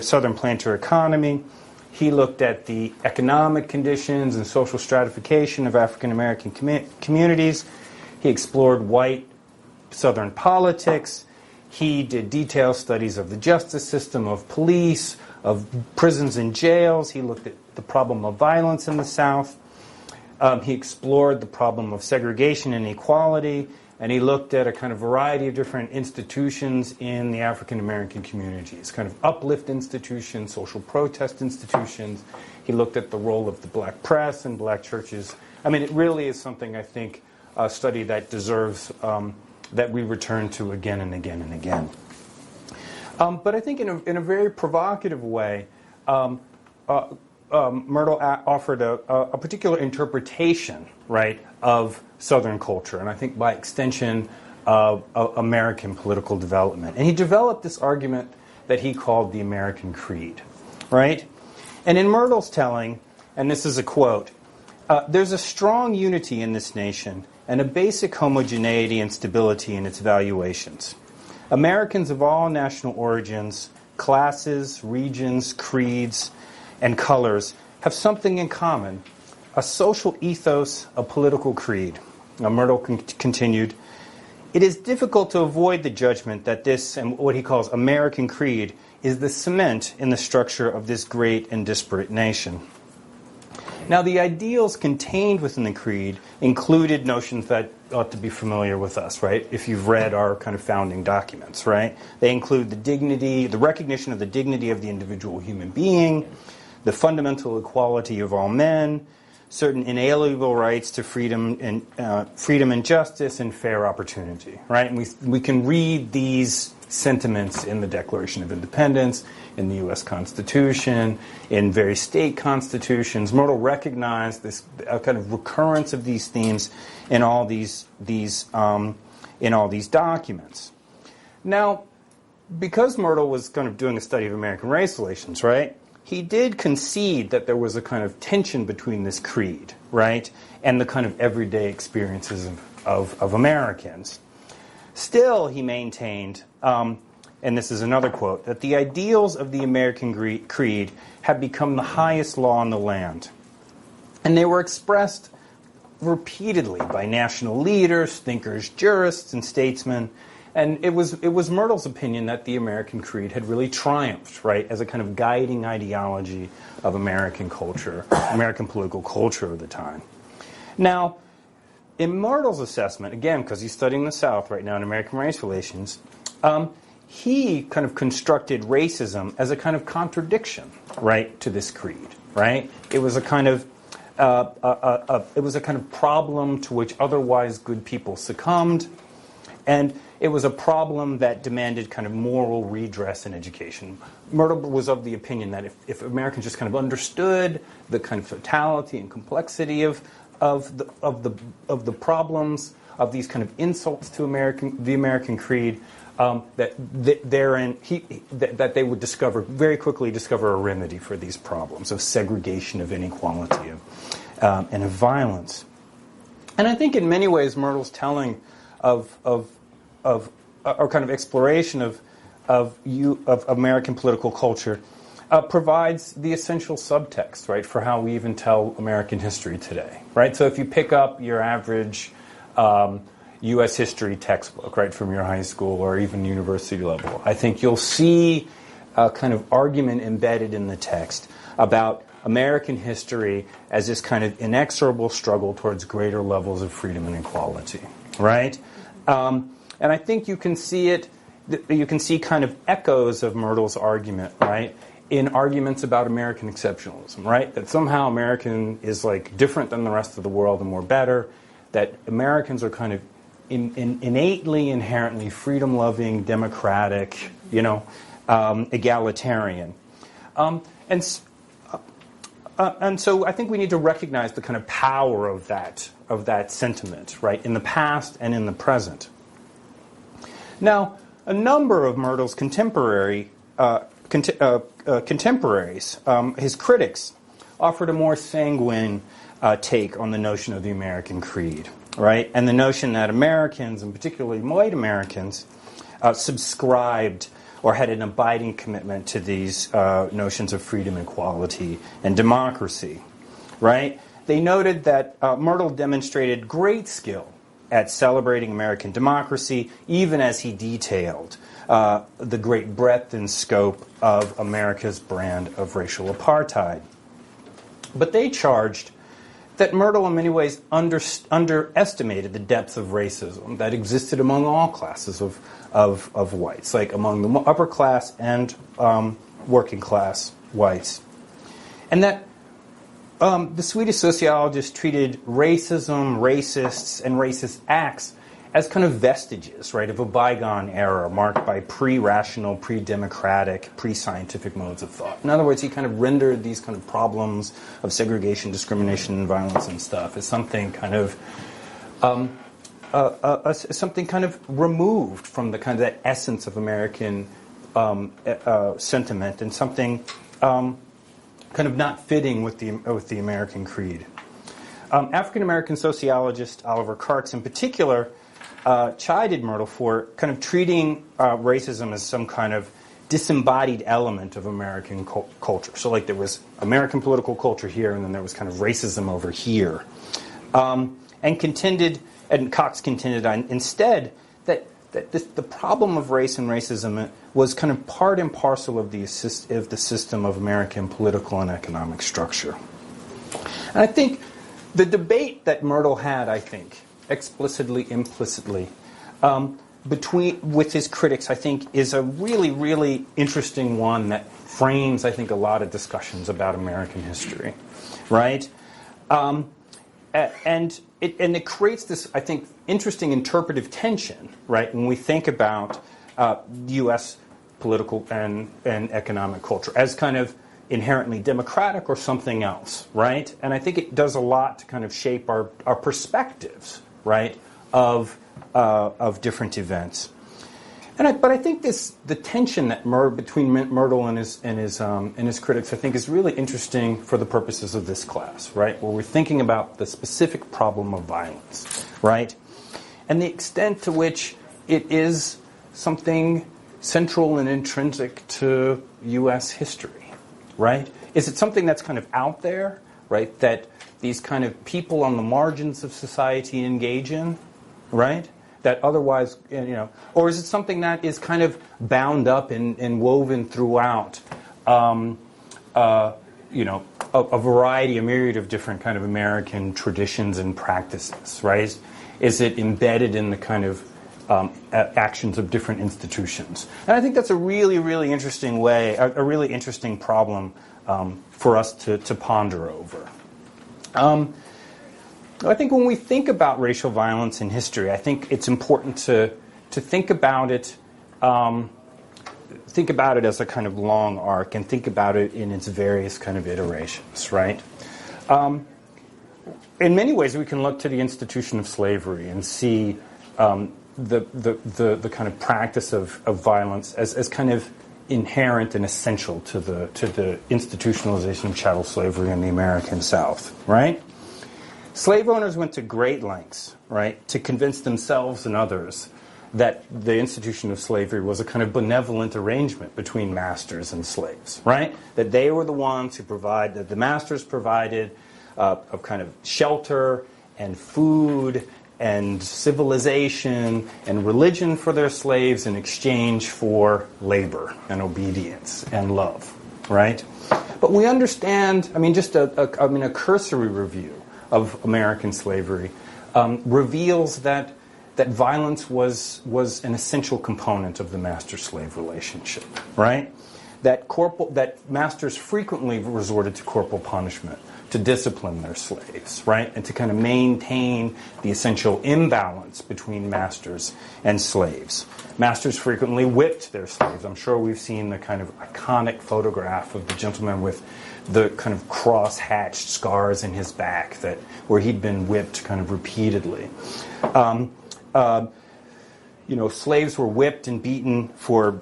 Southern planter economy. He looked at the economic conditions and social stratification of African American communities. He explored white Southern politics. He did detailed studies of the justice system, of police, of prisons and jails. He looked at the problem of violence in the South. He explored the problem of segregation and inequality. And he looked at a kind of variety of different institutions in the African American communities, kind of uplift institutions, social protest institutions. He looked at the role of the black press and black churches. I mean, it really is something, I think, a study that deserves, that we return to again and again and again. But I think in a very provocative way, Myrdal offered a particular interpretation, right, of Southern culture, and I think by extension of American political development. And he developed this argument that he called the American Creed, right? And in Myrdal's telling, and this is a quote, there's a strong unity in this nation and a basic homogeneity and stability in its valuations. Americans of all national origins, classes, regions, creeds, and colors have something in common: a social ethos, a political creed. Now, Myrtle continued, "It is difficult to avoid the judgment that this, and what he calls American creed, is the cement in the structure of this great and disparate nation." Now, the ideals contained within the creed included notions that ought to be familiar with us, right? If you've read our kind of founding documents, right? They include the dignity, the recognition of the dignity of the individual human being, the fundamental equality of all men, certain inalienable rights to freedom and justice and fair opportunity, right? And we can read these sentiments in the Declaration of Independence, in the U.S. Constitution, in various state constitutions. Myrtle recognized this kind of recurrence of these themes in all these documents. Now, because Myrtle was kind of doing a study of American race relations, right, he did concede that there was a kind of tension between this creed, right, and the kind of everyday experiences of Americans. Still, he maintained, and this is another quote, that the ideals of the American creed have become the highest law in the land. And they were expressed repeatedly by national leaders, thinkers, jurists, and statesmen. And it was Myrtle's opinion that the American creed had really triumphed, right, as a kind of guiding ideology of American culture, American political culture of the time. Now, in Myrtle's assessment, again, because he's studying the South right now in American race relations, he kind of constructed racism as a kind of contradiction, right, to this creed, right? It was a kind of problem to which otherwise good people succumbed, and it was a problem that demanded kind of moral redress and education. Myrtle was of the opinion that if Americans just kind of understood the kind of totality and complexity of the problems, of these kind of insults to the American creed, that they would very quickly discover a remedy for these problems of segregation, of inequality, and of violence. And I think in many ways Myrtle's telling of our kind of exploration of American political culture provides the essential subtext, right, for how we even tell American history today, right? So if you pick up your average U.S. history textbook, right, from your high school or even university level, I think you'll see a kind of argument embedded in the text about American history as this kind of inexorable struggle towards greater levels of freedom and equality, right? And I think you can see kind of echoes of Myrtle's argument, right, in arguments about American exceptionalism, right? That somehow American is like different than the rest of the world and we're better, that Americans are kind of innately, inherently freedom-loving, democratic, egalitarian. And so I think we need to recognize the kind of power of that sentiment, right, in the past and in the present. Now, a number of Myrtle's contemporaries, his critics, offered a more sanguine take on the notion of the American creed, right? And the notion that Americans, and particularly white Americans, subscribed or had an abiding commitment to these notions of freedom, equality, and democracy, right? They noted that Myrtle demonstrated great skill at celebrating American democracy, even as he detailed the great breadth and scope of America's brand of racial apartheid. But they charged that Myrtle in many ways underestimated the depth of racism that existed among all classes of whites, like among the upper class and working class whites. And that the Swedish sociologist treated racism, racists, and racist acts as kind of vestiges, right, of a bygone era marked by pre-rational, pre-democratic, pre-scientific modes of thought. In other words, he kind of rendered these kind of problems of segregation, discrimination, and violence and stuff as something kind of removed from the kind of that essence of American sentiment, and something kind of not fitting with the American creed. African American sociologist Oliver Karks, in particular, chided Myrtle for kind of treating racism as some kind of disembodied element of American culture. So like there was American political culture here, and then there was kind of racism over here. And Cox contended instead that the problem of race and racism was kind of part and parcel of the system of American political and economic structure. And I think the debate that Myrtle had, explicitly, implicitly, with his critics, I think, is a really, really interesting one that frames, I think, a lot of discussions about American history, right? And it creates this, I think, interesting interpretive tension, right, when we think about U.S. political and economic culture as kind of inherently democratic or something else, right? And I think it does a lot to kind of shape our perspectives, right, of different events. But I think the tension that between Myrtle and his critics, I think, is really interesting for the purposes of this class, right? Where we're thinking about the specific problem of violence, right, and the extent to which it is something central and intrinsic to U.S. history, right? Is it something that's kind of out there, right? That these kind of people on the margins of society engage in, right? That otherwise, or is it something that is kind of bound up and woven throughout, a variety, a myriad of different kind of American traditions and practices, right? Is it embedded in the kind of actions of different institutions? And I think that's a really, really interesting way, a really interesting problem for us to ponder over. I think when we think about racial violence in history, I think it's important to think about it as a kind of long arc and think about it in its various kind of iterations, right? In many ways, we can look to the institution of slavery and see the kind of practice of violence as kind of inherent and essential to the institutionalization of chattel slavery in the American South, right? Slave owners went to great lengths, right, to convince themselves and others that the institution of slavery was a kind of benevolent arrangement between masters and slaves, right? That they were the ones who that the masters provided a kind of shelter and food and civilization and religion for their slaves in exchange for labor and obedience and love, right? But we understand, just a cursory review of American slavery reveals that violence was an essential component of the master-slave relationship, right? That masters frequently resorted to corporal punishment to discipline their slaves, right? And to kind of maintain the essential imbalance between masters and slaves. Masters frequently whipped their slaves. I'm sure we've seen the kind of iconic photograph of the gentleman with the kind of cross-hatched scars in his back where he'd been whipped kind of repeatedly. Slaves were whipped and beaten for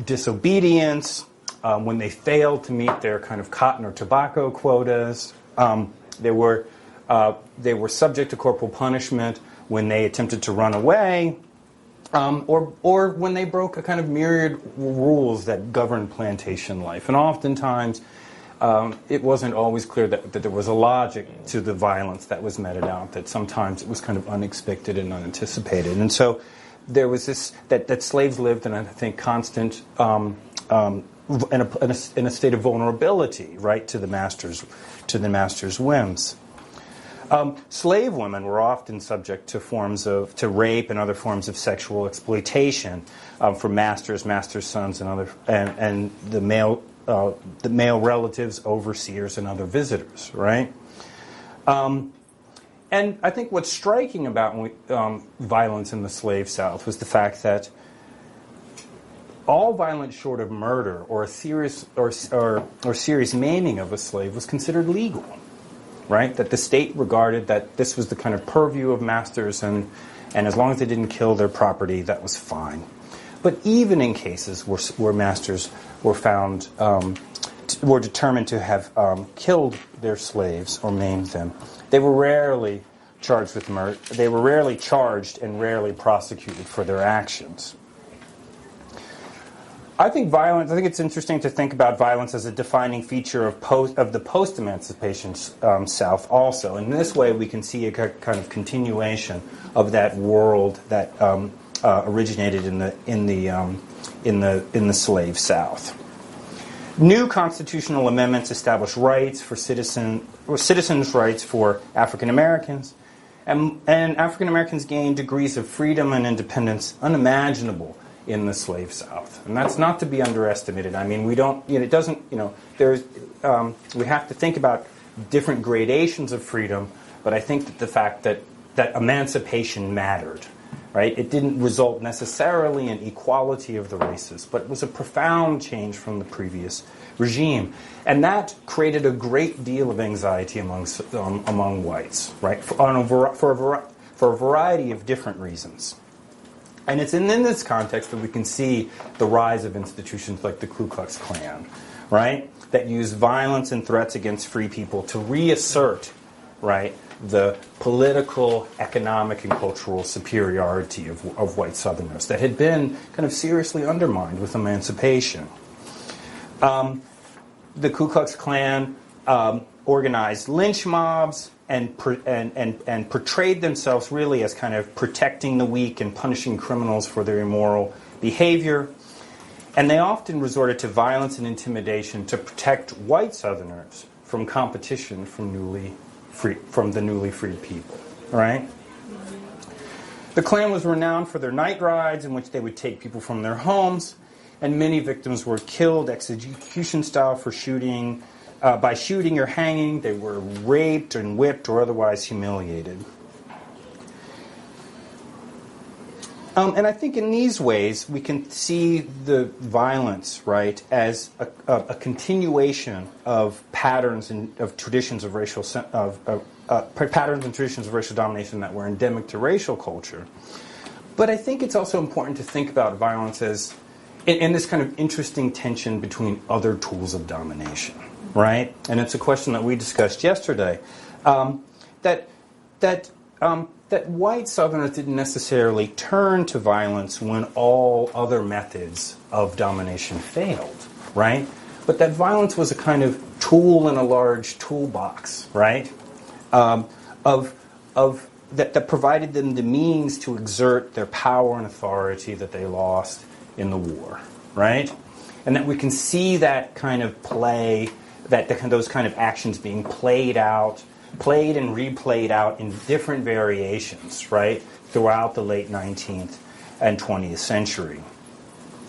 disobedience, when they failed to meet their kind of cotton or tobacco quotas. They were subject to corporal punishment when they attempted to run away, or when they broke a kind of myriad rules that governed plantation life. And oftentimes, it wasn't always clear that there was a logic to the violence that was meted out, that sometimes it was kind of unexpected and unanticipated. And so there was this, that slaves lived in, I think, constant, in a state of vulnerability, right, to the master's whims. Slave women were often subject to rape and other forms of sexual exploitation from masters, sons, and the male relatives, overseers, and other visitors, right? And I think what's striking about violence in the slave South was the fact that all violence short of murder or a serious serious maiming of a slave was considered legal, right? That the state regarded that this was the kind of purview of masters, and as long as they didn't kill their property, that was fine. But even in cases where masters were found, were determined to have killed their slaves or maimed them, they were rarely charged with murder. They were rarely charged and rarely prosecuted for their actions. I think it's interesting to think about violence as a defining feature of the post-emancipation South also. In this way, we can see a kind of continuation of that world that originated in the slave South. New constitutional amendments established rights for citizens' rights for African Americans, and African Americans gained degrees of freedom and independence unimaginable in the slave South, and that's not to be underestimated. I mean, we don't, it doesn't, there's, we have to think about different gradations of freedom, but I think that the fact that emancipation mattered, right? It didn't result necessarily in equality of the races, but it was a profound change from the previous regime, and that created a great deal of anxiety among whites, right? For a variety of different reasons. And it's in this context that we can see the rise of institutions like the Ku Klux Klan, right? That use violence and threats against free people to reassert, right, the political, economic, and cultural superiority of white Southerners that had been kind of seriously undermined with emancipation. The Ku Klux Klan organized lynch mobs and portrayed themselves really as kind of protecting the weak and punishing criminals for their immoral behavior. And they often resorted to violence and intimidation to protect white Southerners from competition from the newly freed people. Right? The Klan was renowned for their night rides in which they would take people from their homes, and many victims were killed execution style for shooting. By shooting or hanging, they were raped and whipped or otherwise humiliated. And I think in these ways we can see the violence, right, as a continuation of patterns and of traditions of racial patterns and traditions of racial domination that were endemic to racial culture. But I think it's also important to think about violence as in this kind of interesting tension between other tools of domination. Right, and it's a question that we discussed yesterday. That white Southerners didn't necessarily turn to violence when all other methods of domination failed, right? But that violence was a kind of tool in a large toolbox, right? That provided them the means to exert their power and authority that they lost in the war, right? And that we can see that kind of play. Those kind of actions being played and replayed out in different variations, right, throughout the late 19th and 20th century.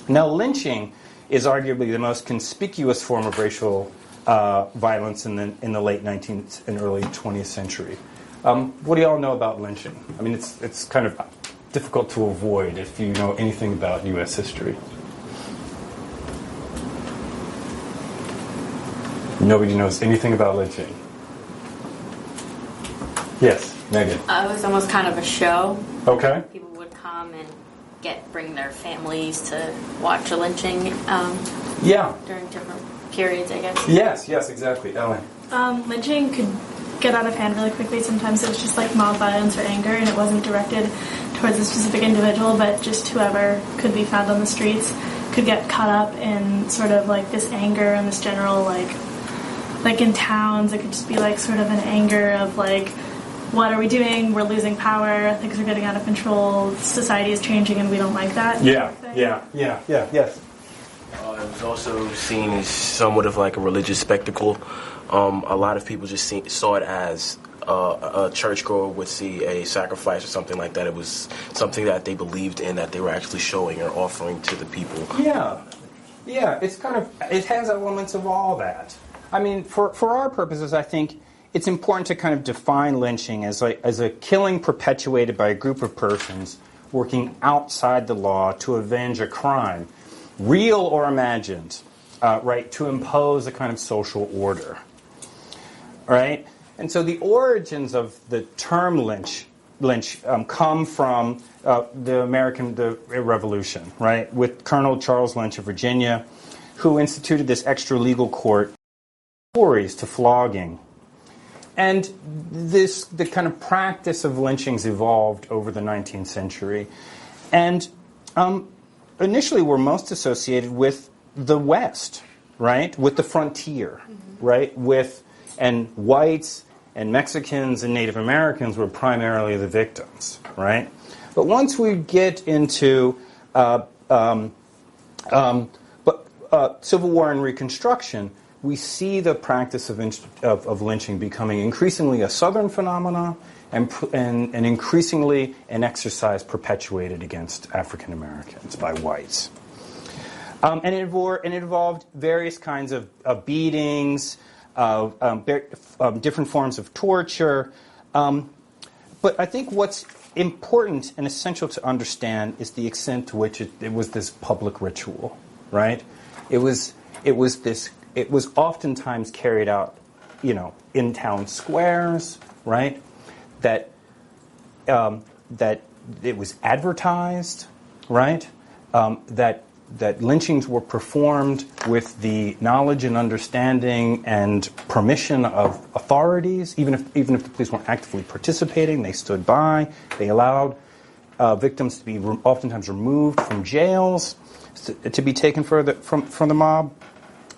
Now, lynching is arguably the most conspicuous form of racial violence in the late 19th and early 20th century. What do y'all know about lynching? I mean, it's kind of difficult to avoid if you know anything about U.S. history. Nobody knows anything about lynching. Yes, Megan. It was almost kind of a show. Okay. People would come and bring their families to watch a lynching. During different periods, I guess. Yes, exactly. Ellen. Lynching could get out of hand really quickly. Sometimes it was just like mob violence or anger, and it wasn't directed towards a specific individual, but just whoever could be found on the streets could get caught up in sort of like this anger and this general like in towns, it could just be like sort of an anger of like, what are we doing? We're losing power. Things are getting out of control. Society is changing, and we don't like that. Yes. It was also seen as somewhat of like a religious spectacle. A lot of people just saw it as a churchgoer would see a sacrifice or something like that. It was something that they believed in, that they were actually showing or offering to the people. Yeah. It's kind of, it has elements of all that. I mean, for our purposes, I think it's important to kind of define lynching as a killing perpetuated by a group of persons working outside the law to avenge a crime, real or imagined, right, to impose a kind of social order, right? And so the origins of the term lynch come from the American Revolution, right, with Colonel Charles Lynch of Virginia, who instituted this extra-legal court to flogging. And the kind of practice of lynchings evolved over the 19th century. And initially were most associated with the West, right? With the frontier, right? And whites and Mexicans and Native Americans were primarily the victims, right? But once we get into Civil War and Reconstruction, we see the practice of lynching becoming increasingly a Southern phenomenon and increasingly an exercise perpetuated against African Americans by whites. And it involved various kinds of beatings, different forms of torture. But I think what's important and essential to understand is the extent to which it was this public ritual, right? It was oftentimes carried out, in town squares, right? That it was advertised, right? That lynchings were performed with the knowledge and understanding and permission of authorities, even if the police weren't actively participating. They stood by. They allowed victims to be oftentimes removed from jails, to be taken further from the mob.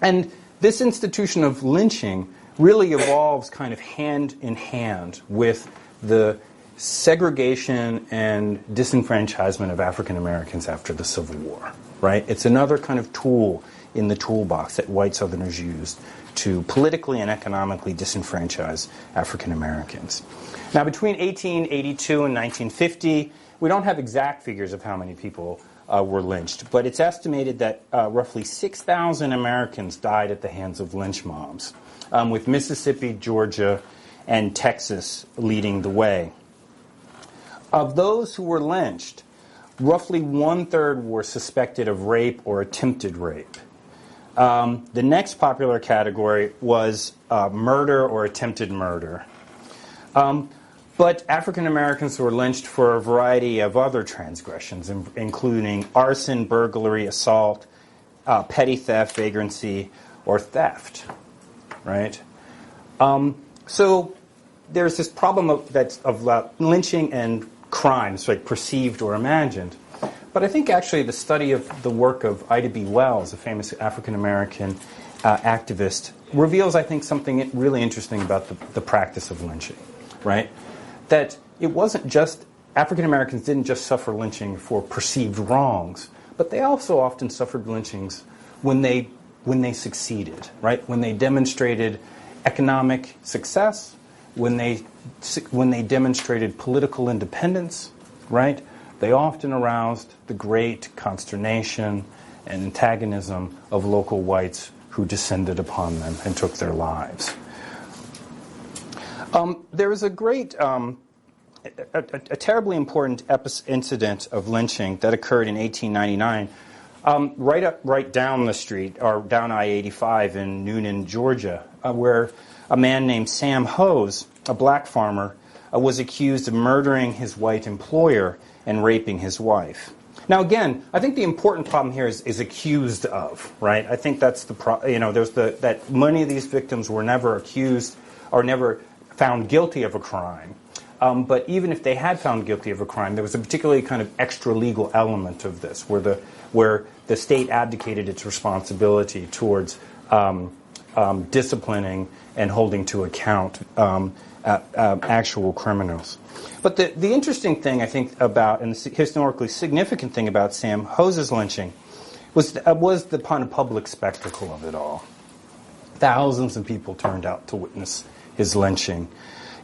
And this institution of lynching really evolves kind of hand in hand with the segregation and disenfranchisement of African Americans after the Civil War, right? It's another kind of tool in the toolbox that white Southerners used to politically and economically disenfranchise African Americans. Now, between 1882 and 1950, we don't have exact figures of how many people were lynched, but it's estimated that roughly 6,000 Americans died at the hands of lynch mobs, with Mississippi, Georgia, and Texas leading the way. Of those who were lynched, roughly 1/3 were suspected of rape or attempted rape. The next popular category was murder or attempted murder. But African Americans were lynched for a variety of other transgressions, including arson, burglary, assault, petty theft, vagrancy, or theft. Right? So there's this problem of lynching and crimes, like perceived or imagined. But I think actually the study of the work of Ida B. Wells, a famous African American activist, reveals, I think, something really interesting about the practice of lynching. Right? That it wasn't just, African Americans didn't just suffer lynching for perceived wrongs, but they also often suffered lynchings when they succeeded, right? When they demonstrated economic success, when they demonstrated political independence, right? They often aroused the great consternation and antagonism of local whites who descended upon them and took their lives. There was a great, a terribly important incident of lynching that occurred in 1899, right down the street, or down I-85 in Noonan, Georgia, where a man named Sam Hose, a black farmer, was accused of murdering his white employer and raping his wife. Now, again, I think the important problem here is accused of, right? I think that's there's that many of these victims were never accused or never found guilty of a crime. But even if they had found guilty of a crime, there was a particularly kind of extra legal element of this, where the state abdicated its responsibility towards disciplining and holding to account actual criminals. But the interesting thing, I think, about, and the historically significant thing about Sam Hose's lynching was the kind of public spectacle of it all. Thousands of people turned out to witness his lynching.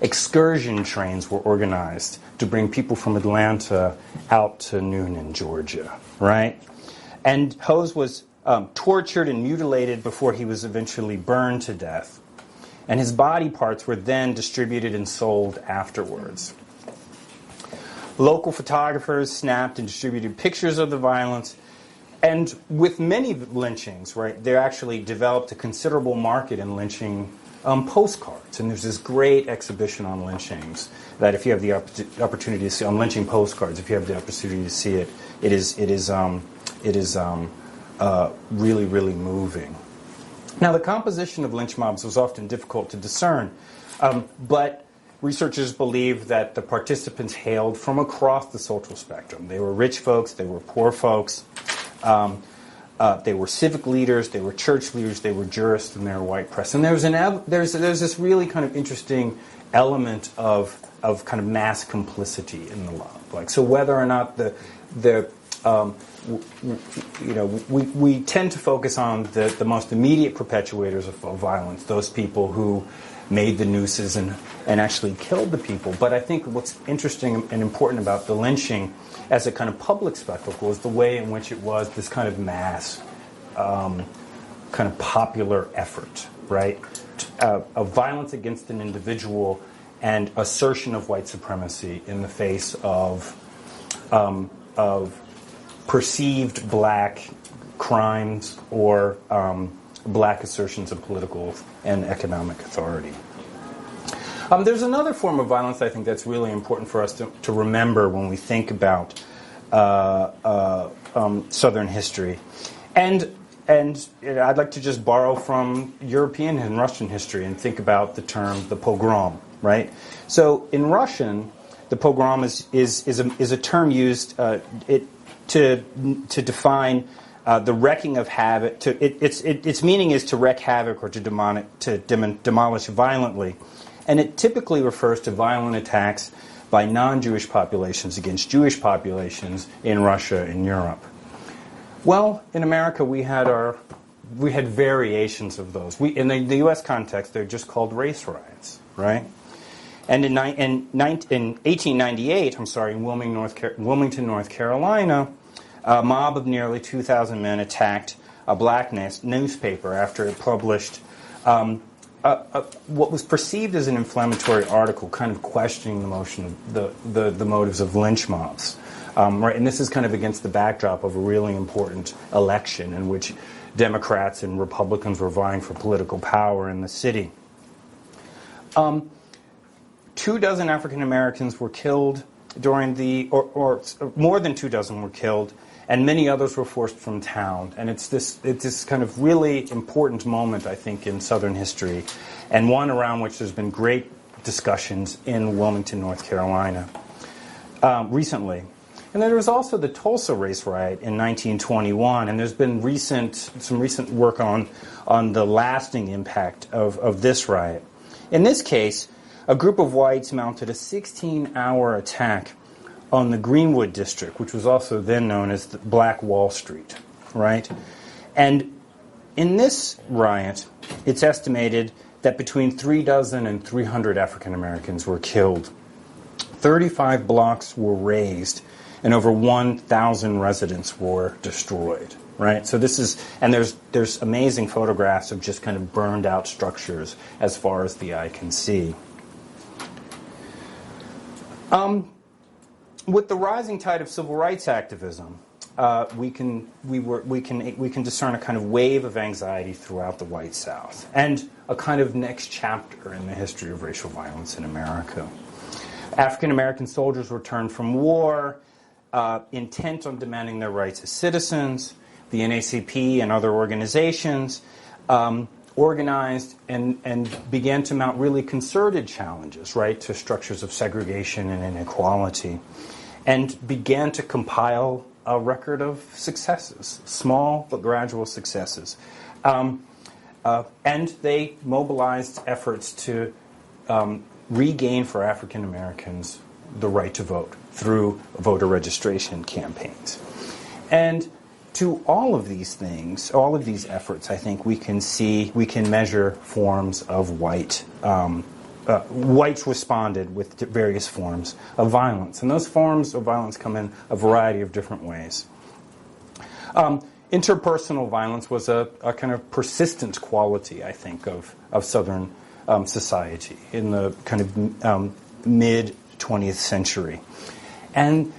Excursion trains were organized to bring people from Atlanta out to Noonan, Georgia, right? And Hose was tortured and mutilated before he was eventually burned to death. And his body parts were then distributed and sold afterwards. Local photographers snapped and distributed pictures of the violence. And with many lynchings, right, they actually developed a considerable market in lynching postcards. And there's this great exhibition on lynchings that, if you have the opportunity to see, on lynching postcards, if you have the opportunity to see it, it is really, really moving. Now, the composition of lynch mobs was often difficult to discern, but researchers believe that the participants hailed from across the social spectrum. They were rich folks, they were poor folks, They were civic leaders, they were church leaders, they were jurists, and they were white press. And there's this really kind of interesting element of kind of mass complicity in the law. Like, so whether or not we tend to focus on the most immediate perpetuators of violence, those people who made the nooses and actually killed the people. But I think what's interesting and important about the lynching as a kind of public spectacle is the way in which it was this kind of mass, kind of popular effort, right? Of violence against an individual and assertion of white supremacy in the face of perceived black crimes or black assertions of political and economic authority. There's another form of violence I think that's really important for us to remember when we think about Southern history. And I'd like to just borrow from European and Russian history and think about the term the pogrom, right? So in Russian, the pogrom is a term used to define the wrecking of havoc. Its meaning is to wreak havoc or to demolish violently, and it typically refers to violent attacks by non-Jewish populations against Jewish populations in Russia and Europe. Well, in America, we had variations of those. In the U.S. context, they're just called race riots, right? And in 1898, in Wilmington, North Carolina, a mob of nearly 2,000 men attacked a black newspaper after it published what was perceived as an inflammatory article, kind of questioning the motives of lynch mobs. Right, and this is kind of against the backdrop of a really important election in which Democrats and Republicans were vying for political power in the city. 24 African Americans were killed during or more than 24 were killed, and many others were forced from town. And it's this kind of really important moment, I think, in Southern history, and one around which there's been great discussions in Wilmington, North Carolina, recently. And then there was also the Tulsa race riot in 1921, and there's been some recent work on the lasting impact of this riot. In this case, a group of whites mounted a 16-hour attack on the Greenwood district, which was also then known as the Black Wall Street, right? And in this riot, it's estimated that between 36 and 300 African Americans were killed. 35 blocks were razed, and over 1,000 residents were destroyed, right? So this is, and there's amazing photographs of just kind of burned out structures as far as the eye can see. With the rising tide of civil rights activism, we can discern a kind of wave of anxiety throughout the white South, and a kind of next chapter in the history of racial violence in America. African American soldiers returned from war, intent on demanding their rights as citizens. The NAACP and other organizations organized and began to mount really concerted challenges, right, to structures of segregation and inequality, and began to compile a record of successes, small but gradual successes. And they mobilized efforts to regain for African Americans the right to vote through voter registration campaigns. And to all of these things, all of these efforts, I think we can measure forms of whites responded with various forms of violence. And those forms of violence come in a variety of different ways. Interpersonal violence was a kind of persistent quality, I think, of Southern society in the kind of mid-20th century. And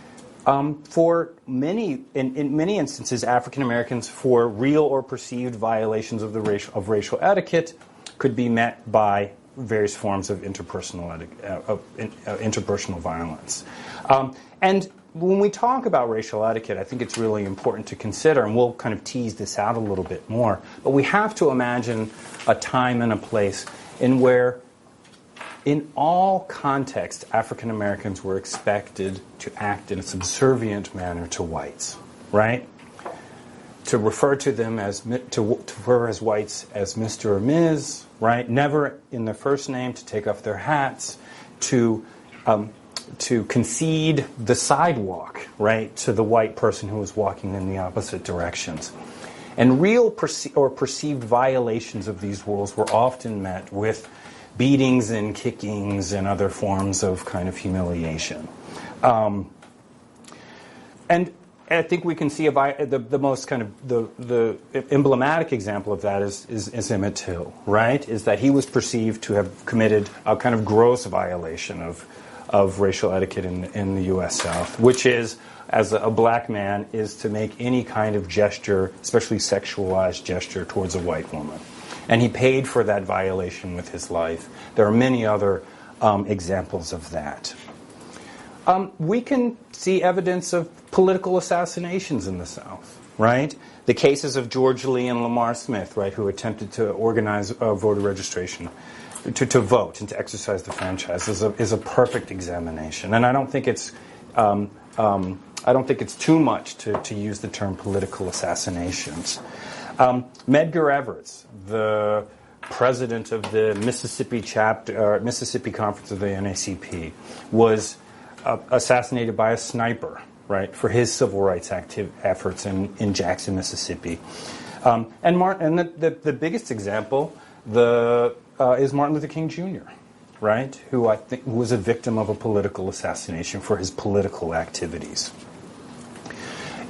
for many, in many instances, African Americans, for real or perceived violations of racial etiquette, could be met by various forms of interpersonal violence. And when we talk about racial etiquette, I think it's really important to consider, and we'll kind of tease this out a little bit more, but we have to imagine a time and a place in where, in all contexts, African Americans were expected to act in a subservient manner to whites, right? to refer to them as to refer as whites as Mr. or Ms., right? Never in their first name, to take off their hats, to concede the sidewalk, right, to the white person who was walking in the opposite directions. And real perceived violations of these rules were often met with beatings and kickings and other forms of kind of humiliation. And I think we can see the most kind of the emblematic example of that is Emmett Till, right? Is that he was perceived to have committed a kind of gross violation of racial etiquette in the U.S. South, which is, as a black man, is to make any kind of gesture, especially sexualized gesture, towards a white woman. And he paid for that violation with his life. There are many other examples of that. We can see evidence of political assassinations in the South, right? The cases of George Lee and Lamar Smith, right, who attempted to organize voter registration, to vote and to exercise the franchise, is a perfect examination. And I don't think it's too much to use the term political assassinations. Medgar Evers, the president of the Mississippi Conference of the NAACP, was assassinated by a sniper, right, for his civil rights efforts in Jackson, Mississippi. And the biggest example is Martin Luther King Jr., right, who I think was a victim of a political assassination for his political activities.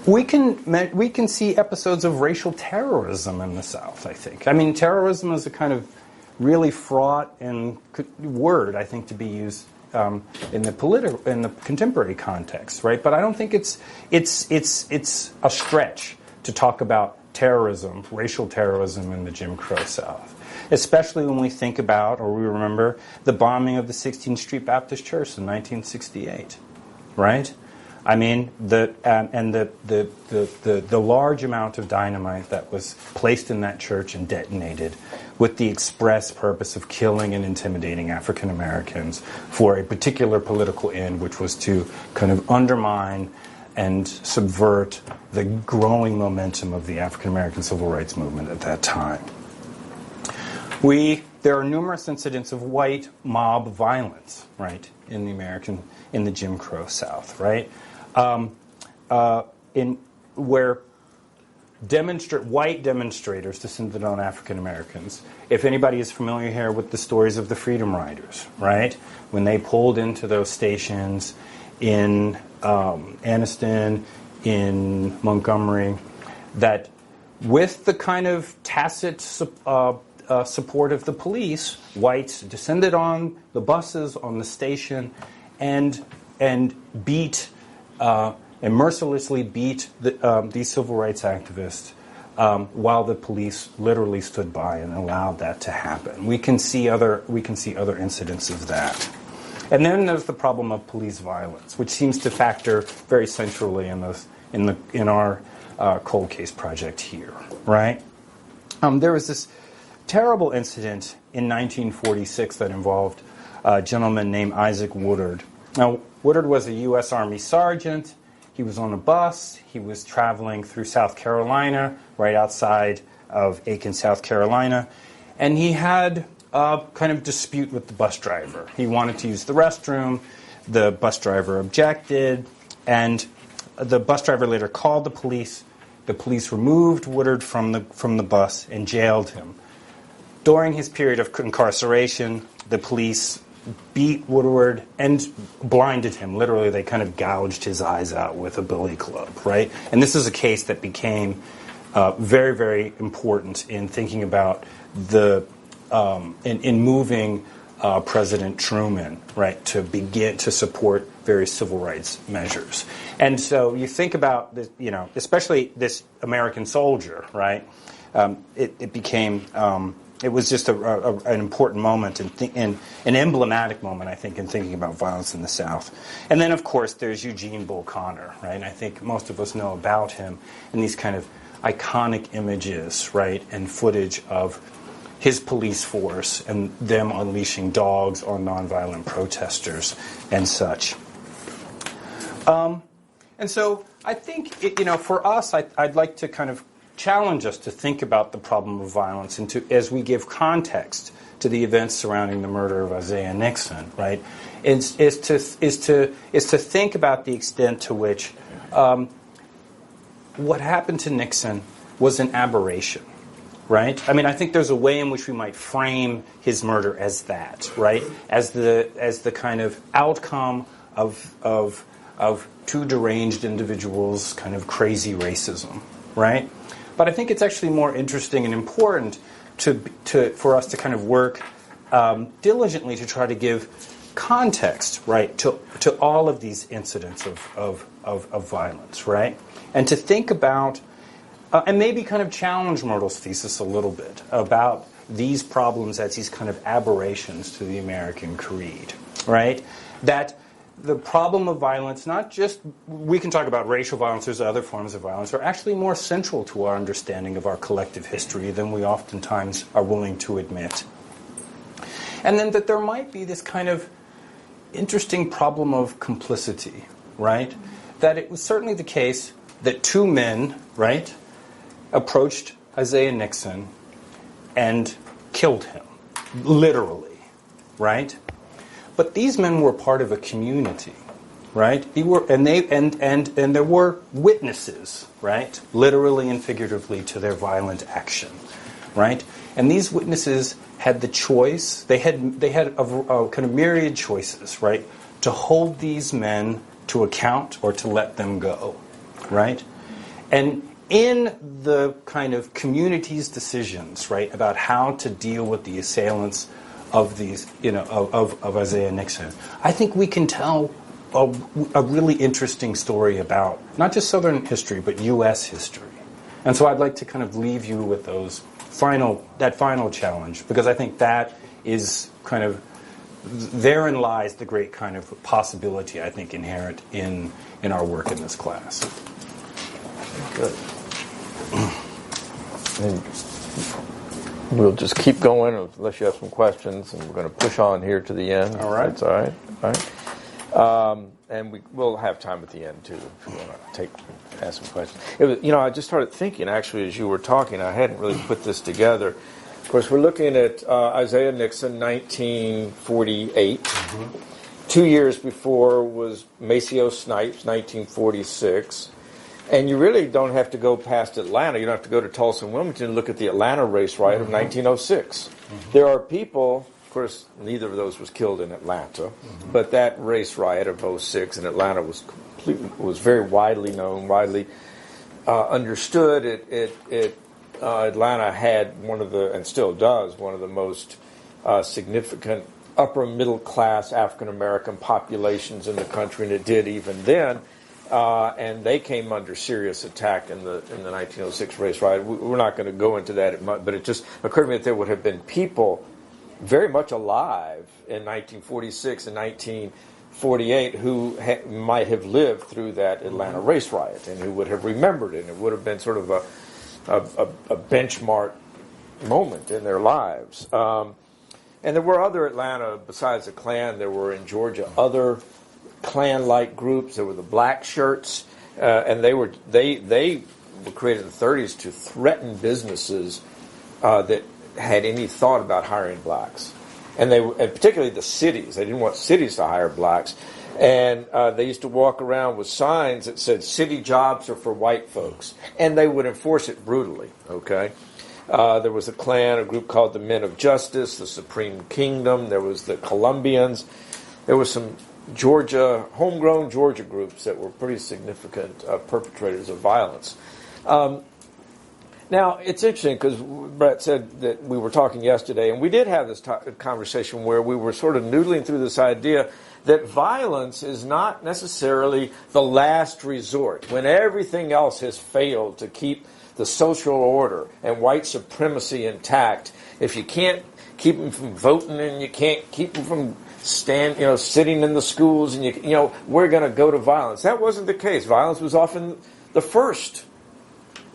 We can see episodes of racial terrorism in the South, I think. I mean, terrorism is a kind of really fraught word, I think, to be used in the contemporary context, right? But I don't think it's a stretch to talk about terrorism, racial terrorism in the Jim Crow South, especially when we think about, or we remember, the bombing of the 16th Street Baptist Church in 1968, right? I mean, the large amount of dynamite that was placed in that church and detonated with the express purpose of killing and intimidating African Americans for a particular political end, which was to kind of undermine and subvert the growing momentum of the African American civil rights movement at that time. There are numerous incidents of white mob violence, right, in the Jim Crow South, right? Where white demonstrators descended on African Americans. If anybody is familiar here with the stories of the Freedom Riders, right, when they pulled into those stations in Anniston, in Montgomery, that with the kind of tacit support of the police, whites descended on the buses on the station and beat and mercilessly beat these civil rights activists while the police literally stood by and allowed that to happen. We can see other incidents of that. And then there's the problem of police violence, which seems to factor very centrally in our cold case project here, right? There was this terrible incident in 1946 that involved a gentleman named Isaac Woodard. Now, Woodard was a U.S. Army sergeant. He was on a bus. He was traveling through South Carolina, right outside of Aiken, South Carolina, and he had a kind of dispute with the bus driver. He wanted to use the restroom. The bus driver objected, and the bus driver later called the police. The police removed Woodard from the bus and jailed him. During his period of incarceration, the police beat Woodward and blinded him. Literally, they kind of gouged his eyes out with a billy club, right? And this is a case that became very, very important in thinking about in moving President Truman, right, to begin to support various civil rights measures. And so you think about this, especially this American soldier, right? It became. It was just an important moment and an emblematic moment, I think, in thinking about violence in the South. And then, of course, there's Eugene Bull Connor, right? And I think most of us know about him and these kind of iconic images, right, and footage of his police force and them unleashing dogs on nonviolent protesters and such. And so I think, for us, I'd like to kind of challenge us to think about the problem of violence and as we give context to the events surrounding the murder of Isaiah Nixon, right? Is to think about the extent to which what happened to Nixon was an aberration, right? I mean, I think there's a way in which we might frame his murder as that, right? As the kind of outcome of two deranged individuals' kind of crazy racism, right? But I think it's actually more interesting and important for us to kind of work diligently to try to give context, right, to all of these incidents of violence, right? And to think about, and maybe kind of challenge Myrtle's thesis a little bit about these problems as these kind of aberrations to the American creed, right? That the problem of violence, not just, we can talk about racial violence, there's other forms of violence, are actually more central to our understanding of our collective history than we oftentimes are willing to admit. And then that there might be this kind of interesting problem of complicity, right? That it was certainly the case that two men, right, approached Isaiah Nixon and killed him, literally, right? But these men were part of a community, right? And there were witnesses, right, literally and figuratively, to their violent action, right? And these witnesses had the choice. They had a kind of myriad choices, right, to hold these men to account or to let them go, right? And in the kind of community's decisions, right, about how to deal with the assailants of these, of Isaiah Nixon, I think we can tell a really interesting story about not just Southern history, but U.S. history. And so I'd like to kind of leave you with that final challenge, because I think that is kind of, therein lies the great kind of possibility, I think, inherent in our work in this class. Good. And we'll just keep going unless you have some questions, and we're going to push on here to the end. All right. That's all right. All right. And we'll have time at the end, too, if you want to ask some questions. It was, I just started thinking, actually, as you were talking, I hadn't really put this together. Of course, we're looking at Isaiah Nixon, 1948. Mm-hmm. 2 years before was Maceo Snipes, 1946. And you really don't have to go past Atlanta. You don't have to go to Tulsa and Wilmington and look at the Atlanta race riot of 1906. Mm-hmm. There are people, of course, neither of those was killed in Atlanta, mm-hmm. but that race riot of 06 in Atlanta was very widely known, widely understood. Atlanta had one of the, and still does, one of the most significant upper middle class African American populations in the country, and it did even then. And they came under serious attack in the 1906 race riot. We're not going to go into that, but it just occurred to me that there would have been people very much alive in 1946 and 1948 who might have lived through that Atlanta race riot and who would have remembered it. And it would have been sort of a benchmark moment in their lives. And there were other Atlanta, besides the Klan, there were in Georgia other Klan-like groups. There were the black shirts, and they were created in the 30s to threaten businesses that had any thought about hiring blacks, and particularly the cities. They didn't want cities to hire blacks, and they used to walk around with signs that said "City jobs are for white folks," and they would enforce it brutally. Okay. There was a Klan, a group called the Men of Justice, the Supreme Kingdom. There was the Columbians. There was some homegrown Georgia groups that were pretty significant perpetrators of violence. Now, it's interesting because Brett said that we were talking yesterday, and we did have this conversation where we were sort of noodling through this idea that violence is not necessarily the last resort. When everything else has failed to keep the social order and white supremacy intact, if you can't keep them from voting and you can't keep them from sitting in the schools, and we're going to go to violence. That wasn't the case. Violence was often the first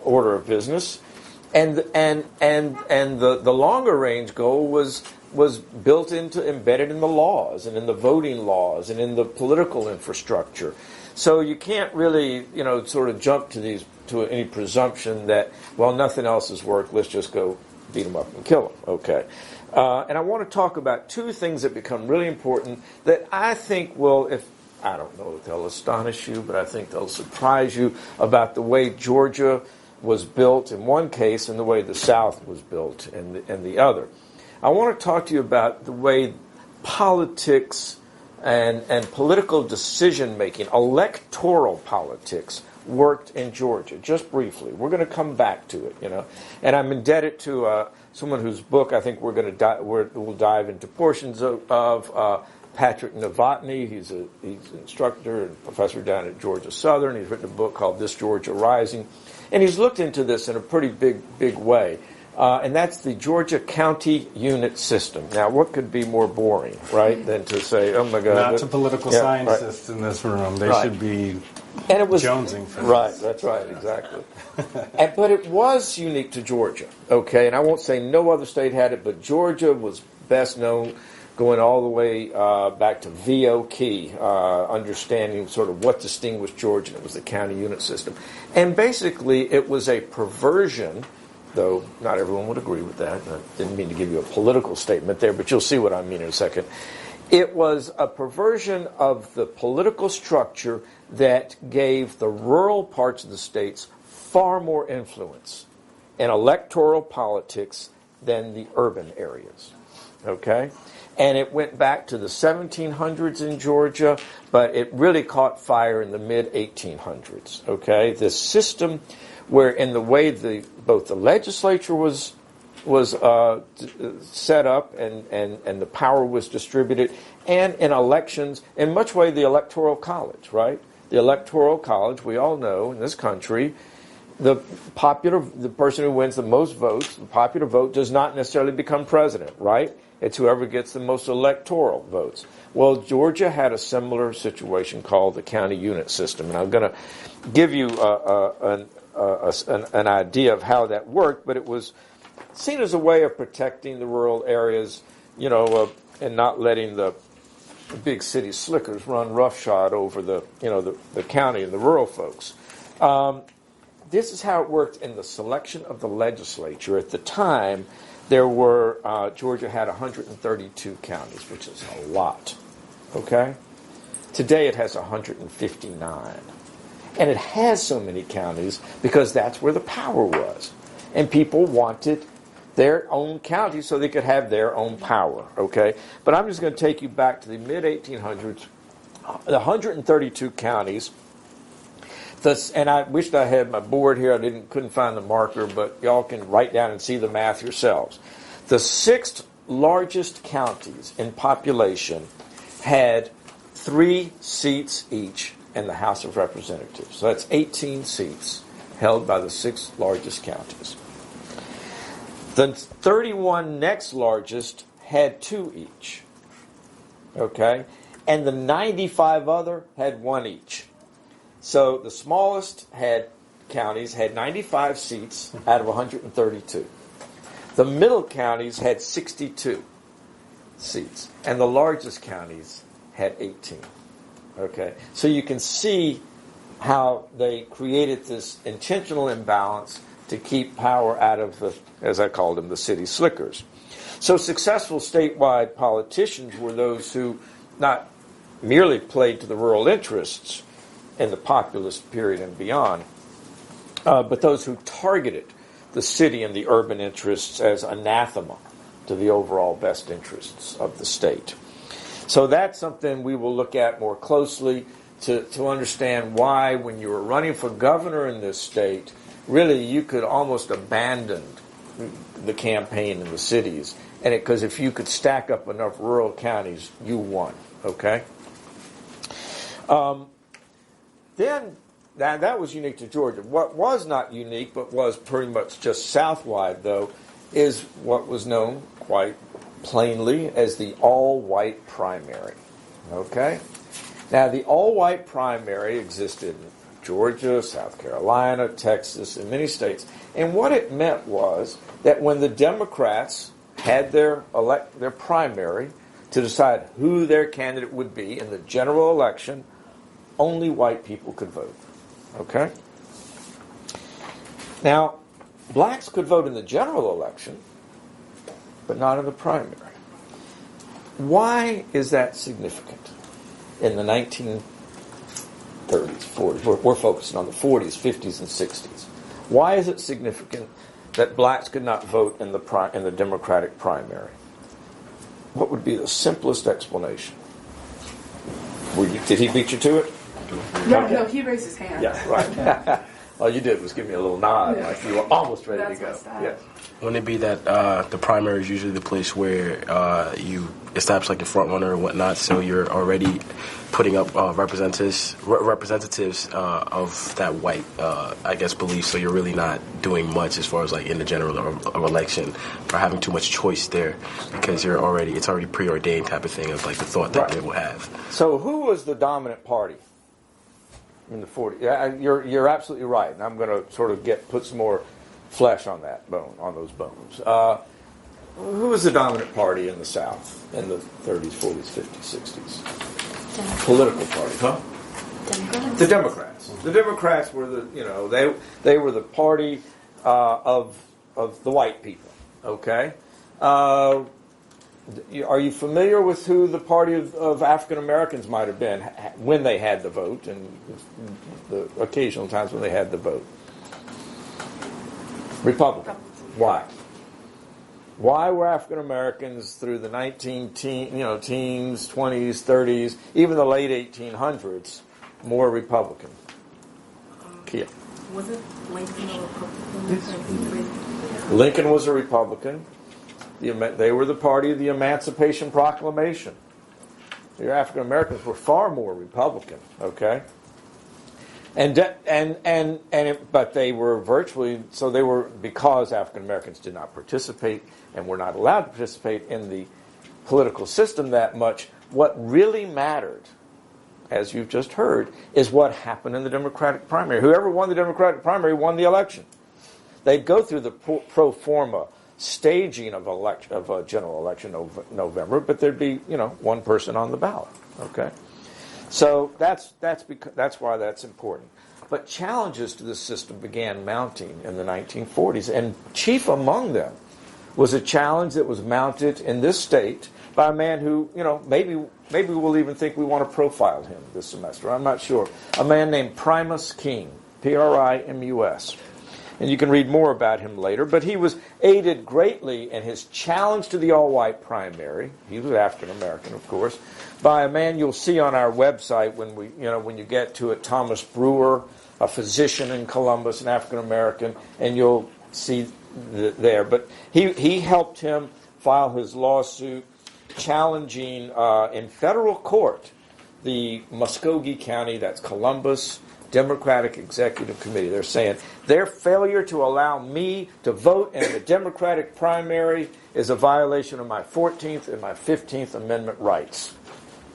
order of business, and the longer range goal was embedded in the laws and in the voting laws and in the political infrastructure. So you can't really sort of jump to to any presumption that, well, nothing else has worked, let's just go beat them up and kill them. Okay. And I want to talk about two things that become really important that I think will, if I don't know if they'll astonish you, but I think they'll surprise you about the way Georgia was built in one case and the way the South was built in the other. I want to talk to you about the way politics and political decision-making, electoral politics, worked in Georgia, just briefly. We're going to come back to it, And I'm indebted to someone whose book I think we'll dive into portions of Patrick Novotny. He's an instructor and professor down at Georgia Southern. He's written a book called This Georgia Rising. And he's looked into this in a pretty big way. And that's the Georgia county unit system. Now, what could be more boring, right, than to say, oh, my God. Not to political scientists in this room. They should be jonesing for this. Right, that's right, exactly. But it was unique to Georgia, okay? And I won't say no other state had it, but Georgia was best known going all the way back to V.O. Key, understanding sort of what distinguished Georgia. It was the county unit system. And basically, it was a perversion, though not everyone would agree with that. I didn't mean to give you a political statement there, but you'll see what I mean in a second. It was a perversion of the political structure that gave the rural parts of the states far more influence in electoral politics than the urban areas. Okay? And it went back to the 1700s in Georgia, but it really caught fire in the mid-1800s. Okay? This system where in the way both the legislature was set up and the power was distributed, and in elections, in much way the Electoral College, right? The Electoral College, we all know in this country, the person who wins the most votes, the popular vote, does not necessarily become president, right? It's whoever gets the most electoral votes. Well, Georgia had a similar situation called the county unit system, and I'm going to give you an idea of how that worked, but it was seen as a way of protecting the rural areas, and not letting the big city slickers run roughshod over the county and the rural folks. This is how it worked in the selection of the legislature. At the time, Georgia had 132 counties, which is a lot. Okay? Today it has 159. And it has so many counties because that's where the power was. And people wanted their own county so they could have their own power. Okay? But I'm just going to take you back to the mid-1800s. The 132 counties. And I wished I had my board here. I couldn't find the marker, but y'all can write down and see the math yourselves. The 6 largest counties in population had 3 seats each in the House of Representatives. So that's 18 seats held by the 6 largest counties. The 31 next largest had 2 each. Okay? And the 95 other had 1 each. So the smallest counties had 95 seats out of 132. The middle counties had 62 seats. And the largest counties had 18. Okay? So you can see how they created this intentional imbalance to keep power out of the, as I called them, the city slickers. So successful statewide politicians were those who not merely played to the rural interests in the populist period and beyond, but those who targeted the city and the urban interests as anathema to the overall best interests of the state. So that's something we will look at more closely to understand why, when you were running for governor in this state, really you could almost abandon the campaign in the cities, and because if you could stack up enough rural counties, you won. Okay. Then that was unique to Georgia. What was not unique, but was pretty much just Southwide, though, is what was known quite plainly as the all-white primary. Okay? Now, the all-white primary existed in Georgia, South Carolina, Texas, and many states. And what it meant was that when the Democrats had their primary to decide who their candidate would be in the general election, only white people could vote. Okay? Now, blacks could vote in the general election, but not in the primary. Why is that significant in the 1930s, 40s? We're focusing on the 40s, 50s, and 60s. Why is it significant that blacks could not vote in the Democratic primary? What would be the simplest explanation? Did he beat you to it? No, he raised his hand. Yeah, right. All you did was give me a little nod, like you were almost ready to go. Yes. Wouldn't it be that the primary is usually the place where you establish like the front runner and whatnot, so you're already putting up representatives of that white, I guess, belief, so you're really not doing much as far as like in the general election or having too much choice there because it's already preordained type of thing of like the thought that they will have. So who was the dominant party in the 40s? You're absolutely right, and I'm going to sort of put some more flesh on those bones. Who was the dominant party in the South in the 30s, 40s, 50s, 60s? Democrats. Political party, huh? Democrats. The Democrats. The Democrats were they were the party of the white people. Okay. Are you familiar with who the party of African Americans might have been when they had the vote, and the occasional times when they had the vote? Republican. Why? Why were African Americans through the teens, 20s, 30s, even the late 1800s, more Republican? Kia. Wasn't Lincoln a Republican? Lincoln was a Republican. They were the party of the Emancipation Proclamation. The African Americans were far more Republican. Okay. But they were because African Americans did not participate and were not allowed to participate in the political system that much. What really mattered, as you've just heard, is what happened in the Democratic primary. Whoever won the Democratic primary won the election. They'd go through the pro forma staging of a general election in November, but there'd be one person on the ballot. Okay. So that's why that's important. But challenges to the system began mounting in the 1940s, and chief among them was a challenge that was mounted in this state by a man who, maybe we'll even think we want to profile him this semester. I'm not sure. A man named Primus King, Primus. And you can read more about him later. But he was aided greatly in his challenge to the all-white primary. He was African American, of course, by a man you'll see on our website when you get to it, Thomas Brewer, a physician in Columbus, an African American, and you'll see there. But he helped him file his lawsuit challenging in federal court the Muskogee County, that's Columbus, Democratic Executive Committee. They're saying their failure to allow me to vote in the Democratic primary is a violation of my 14th and my 15th Amendment rights,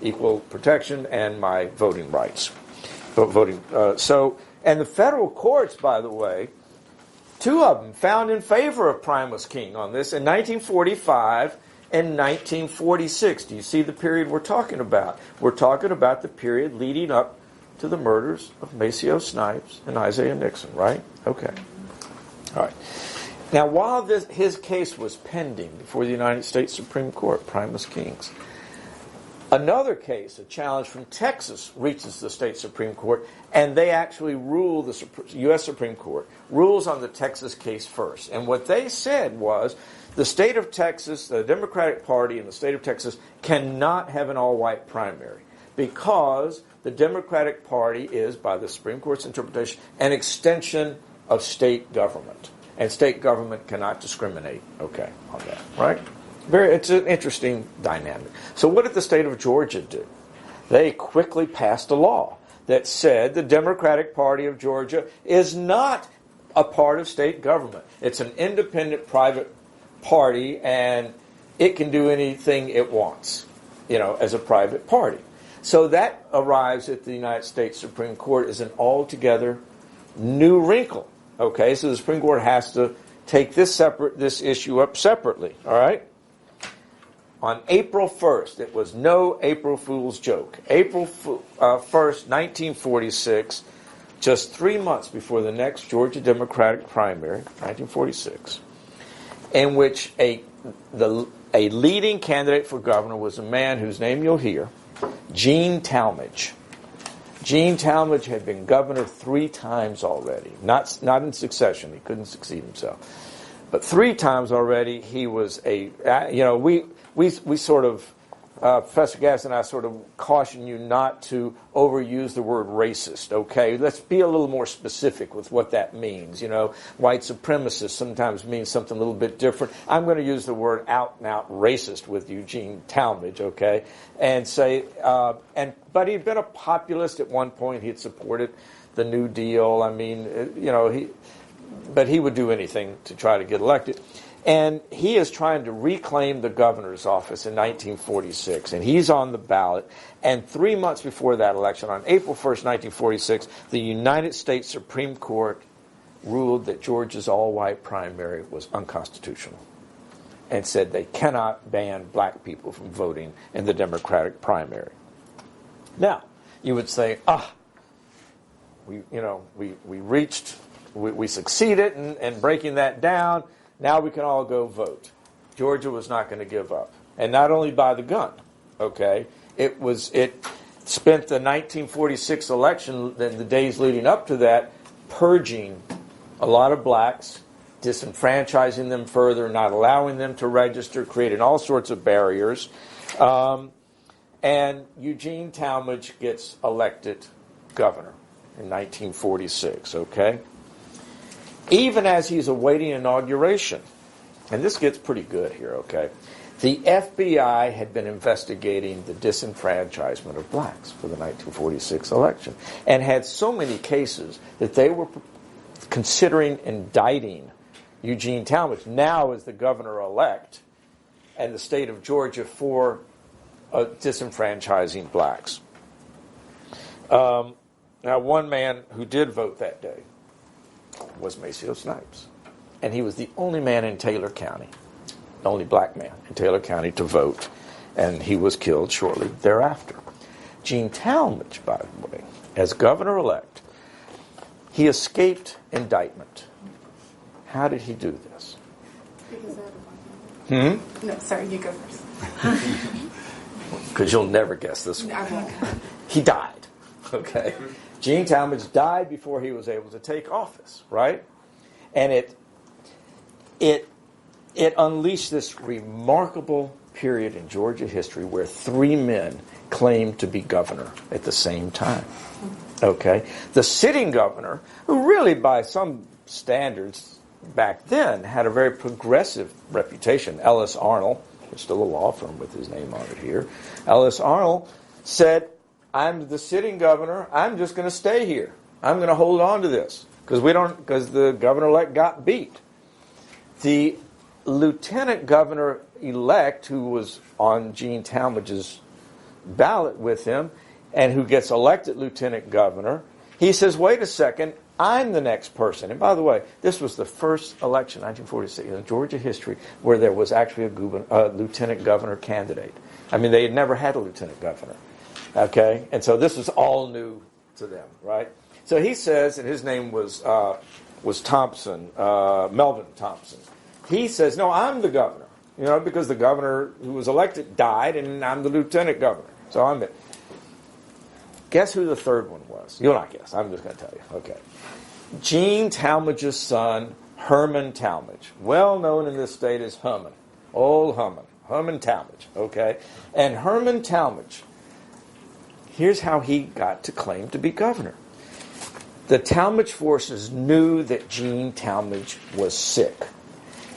equal protection, and my voting rights. And the federal courts, by the way, two of them found in favor of Primus King on this in 1945 and 1946. Do you see the period we're talking about? We're talking about the period leading up to the murders of Maceo Snipes and Isaiah Nixon, right? Okay. All right. Now, while his case was pending before the United States Supreme Court, Primus King's, another case, a challenge from Texas, reaches the state Supreme Court, and they actually rule, the U.S. Supreme Court rules on the Texas case first. And what they said was the state of Texas, the Democratic Party in the state of Texas, cannot have an all-white primary because the Democratic Party is, by the Supreme Court's interpretation, an extension of state government. And state government cannot discriminate, on that, right? It's an interesting dynamic. So what did the state of Georgia do? They quickly passed a law that said the Democratic Party of Georgia is not a part of state government. It's an independent private party, and it can do anything it wants, as a private party. So that arrives at the United States Supreme Court as an altogether new wrinkle. Okay, so the Supreme Court has to take this issue up separately. All right. On April 1st, it was no April Fool's joke. April 1st, 1946, just 3 months before the next Georgia Democratic primary, 1946, in which a leading candidate for governor was a man whose name you'll hear, Gene Talmadge. Gene Talmadge had been governor 3 times already, not in succession. He couldn't succeed himself, but 3 times already. He was we sort of. Professor Gadsden and I sort of caution you not to overuse the word racist, okay? Let's be a little more specific with what that means. White supremacist sometimes means something a little bit different. I'm going to use the word out-and-out racist with Eugene Talmadge, okay? And say, but he'd been a populist at one point. He had supported the New Deal. I mean, but he would do anything to try to get elected. And he is trying to reclaim the governor's office in 1946, and he's on the ballot. And 3 months before that election, on April 1st, 1946, the United States Supreme Court ruled that Georgia's all-white primary was unconstitutional and said they cannot ban black people from voting in the Democratic primary. Now, you would say, we succeeded in breaking that down. Now we can all go vote. Georgia was not going to give up. And not only by the gun, okay? It spent the 1946 election, the days leading up to that, purging a lot of blacks, disenfranchising them further, not allowing them to register, creating all sorts of barriers. And Eugene Talmadge gets elected governor in 1946, okay? Even as he's awaiting inauguration, and this gets pretty good here, okay? The FBI had been investigating the disenfranchisement of blacks for the 1946 election and had so many cases that they were considering indicting Eugene Talmadge now as the governor-elect and the state of Georgia for disenfranchising blacks. Now, one man who did vote that day was Maceo Snipes. And he was the only man in Taylor County, the only black man in Taylor County to vote. And he was killed shortly thereafter. Gene Talmadge, by the way, as governor-elect, he escaped indictment. How did he do this? Because I had a No, sorry, you go first. Because you'll never guess this one. No, He died. Okay. Gene Talmadge died before he was able to take office, right? And it unleashed this remarkable period in Georgia history where 3 men claimed to be governor at the same time. Okay? The sitting governor, who really by some standards back then had a very progressive reputation, Ellis Arnold, there's still a law firm with his name on it here. Ellis Arnold said, I'm the sitting governor. I'm just going to stay here. I'm going to hold on to this because the governor-elect got beat. The lieutenant governor-elect, who was on Gene Talmadge's ballot with him and who gets elected lieutenant governor, he says, wait a second, I'm the next person. And by the way, this was the first election, 1946, in Georgia history, where there was actually a lieutenant governor candidate. I mean, they had never had a lieutenant governor. Okay, and so this was all new to them, right? So he says, and his name was Thompson, Melvin Thompson. He says, no, I'm the governor, because the governor who was elected died, and I'm the lieutenant governor. So I'm it. Guess who the third one was? You'll not guess. I'm just going to tell you. Okay. Gene Talmadge's son, Herman Talmadge, well known in this state as Herman, old Herman Talmadge. Okay, and Herman Talmadge. Here's how he got to claim to be governor. The Talmadge forces knew that Gene Talmadge was sick.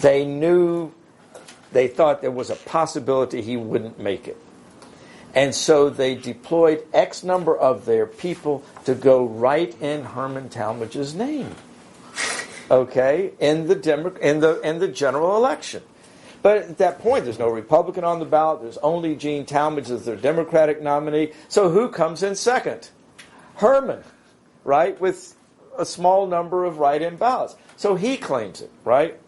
They thought there was a possibility he wouldn't make it. And so they deployed X number of their people to go write in Herman Talmadge's name, okay, in the general election. But at that point, there's no Republican on the ballot. There's only Gene Talmadge as their Democratic nominee. So who comes in second? Herman, right, with a small number of write-in ballots. So he claims it, right?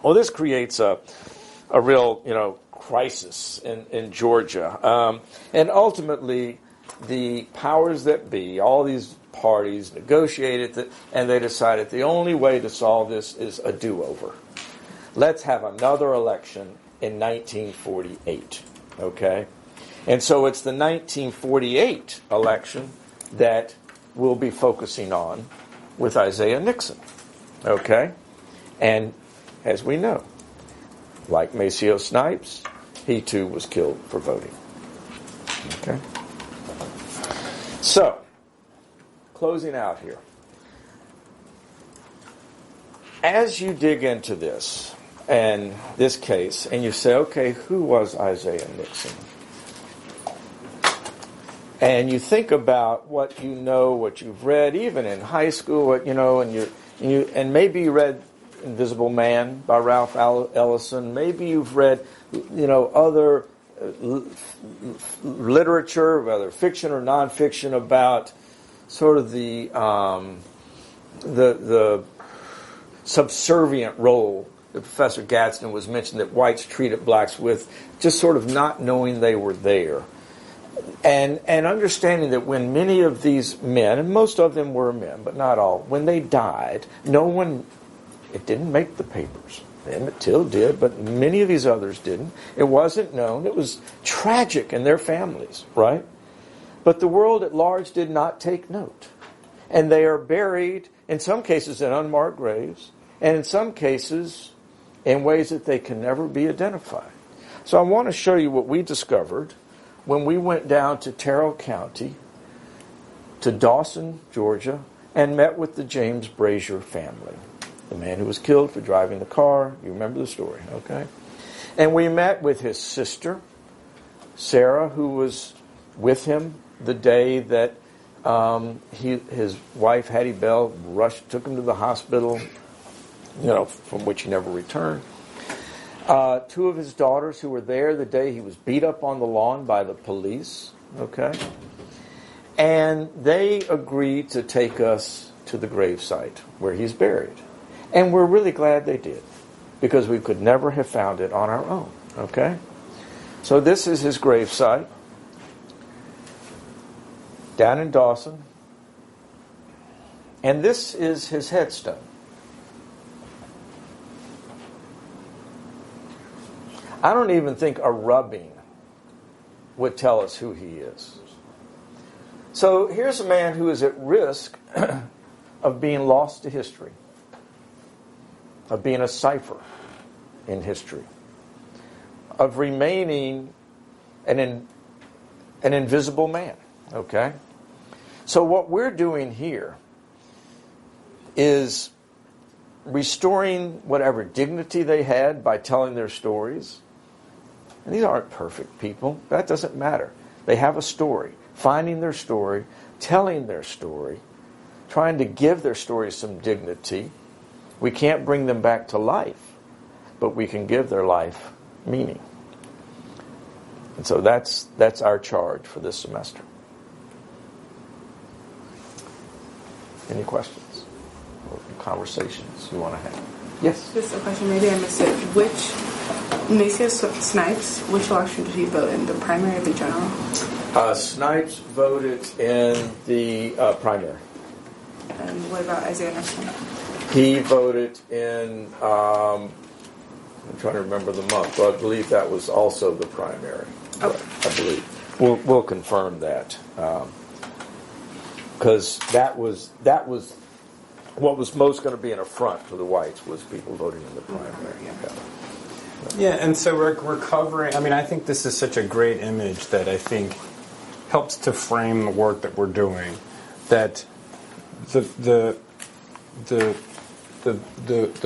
Well, this creates a real, crisis in Georgia. And ultimately, the powers that be, all these parties, negotiated and they decided the only way to solve this is a do-over. Let's have another election in 1948, okay? And so it's the 1948 election that we'll be focusing on with Isaiah Nixon, okay? And as we know, like Maceo Snipes, he too was killed for voting, okay? So, closing out here. As you dig into this, and this case, and you say, okay, who was Isaiah Nixon? And you think about what you know, what you've read, even in high school, what you know, and maybe you read Invisible Man by Ralph Ellison. Maybe you've read, other literature, whether fiction or nonfiction, about sort of the subservient role that Professor Gadsden was mentioning that whites treated blacks with, just sort of not knowing they were there. And understanding that when many of these men, and most of them were men, but not all, when they died, it didn't make the papers. Emmett Till did, but many of these others didn't. It wasn't known. It was tragic in their families, right? But the world at large did not take note. And they are buried, in some cases, in unmarked graves, and in some cases, in ways that they can never be identified. So I want to show you what we discovered when we went down to Terrell County, to Dawson, Georgia, and met with the James Brazier family, the man who was killed for driving the car. You remember the story, okay? And we met with his sister, Sarah, who was with him the day that his wife, Hattie Bell, took him to the hospital, from which he never returned. Two of his daughters who were there the day he was beat up on the lawn by the police, okay? And they agreed to take us to the gravesite where he's buried. And we're really glad they did, because we could never have found it on our own, okay? So this is his gravesite down in Dawson. And this is his headstone. I don't even think a rubbing would tell us who he is. So here's a man who is at risk of being lost to history, of being a cipher in history, of remaining an invisible man, okay? So what we're doing here is restoring whatever dignity they had by telling their stories. And these aren't perfect people. That doesn't matter. They have a story. Finding their story, telling their story, trying to give their story some dignity. We can't bring them back to life, but we can give their life meaning. And so that's our charge for this semester. Any questions or conversations you want to have? Yes? Just a question, maybe I missed it. Maceo Snipes, which election did he vote in, the primary or the general? Snipes voted in the primary. And what about Isaiah Nixon? He voted in, I'm trying to remember the month, but I believe that was also the primary. Okay. I believe. We'll confirm that. Because that was what was most going to be an affront for the whites, was people voting in the primary. Yeah, and so we're covering, I think this is such a great image that I think helps to frame the work that we're doing, that the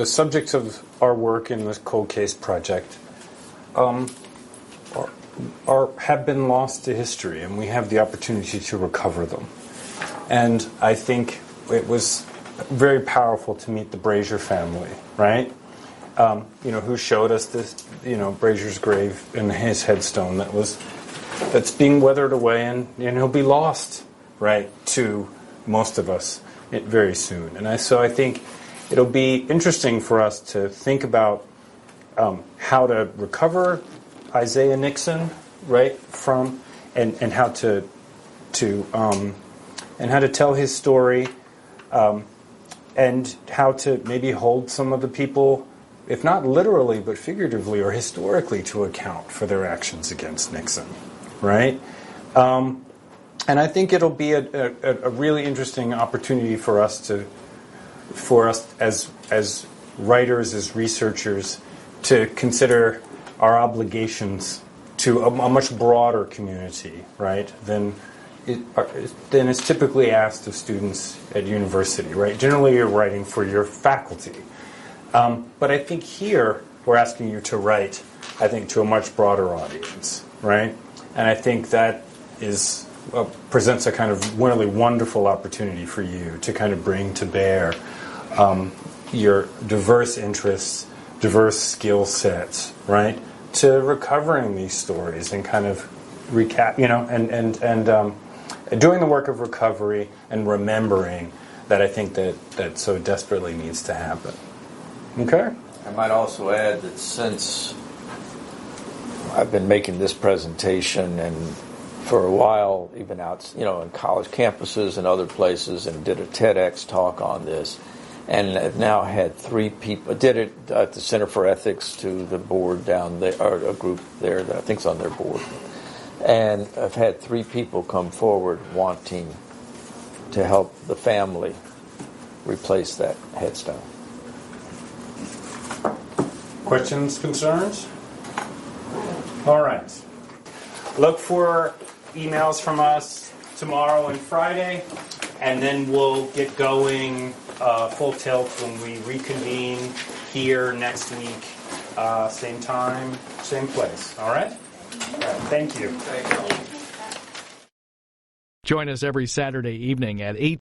subjects of our work in this cold case project have been lost to history, and we have the opportunity to recover them. And I think it was very powerful to meet the Brazier family, right? Who showed us this, Brazier's grave and his headstone that's being weathered away, and he'll be lost, right, to most of us very soon. And so I think it'll be interesting for us to think about how to recover Isaiah Nixon, right, and how to and how to tell his story, and how to maybe hold some of the people, if not literally but figuratively or historically, to account for their actions against Nixon, right? And I think it'll be a really interesting opportunity for us as writers, as researchers, to consider our obligations to a much broader community, right, than is typically asked of students at university, right? Generally, you're writing for your faculty. But I think here, we're asking you to write, I think, to a much broader audience, right? And I think that presents a kind of really wonderful opportunity for you to kind of bring to bear your diverse interests, diverse skill sets, right, to recovering these stories and kind of recap, and doing the work of recovery and remembering that I think that so desperately needs to happen. Okay? I might also add that since I've been making this presentation and for a while, even out, in college campuses and other places, and did a TEDx talk on this, and I've now had 3 people, did it at the Center for Ethics to the board down there, or a group there that I think's on their board. And I've had 3 people come forward wanting to help the family replace that headstone. Questions, concerns? All right. Look for emails from us tomorrow and Friday, and then we'll get going full tilt when we reconvene here next week, same time, same place. All right? Thank you. Thank you. Join us every Saturday evening at 8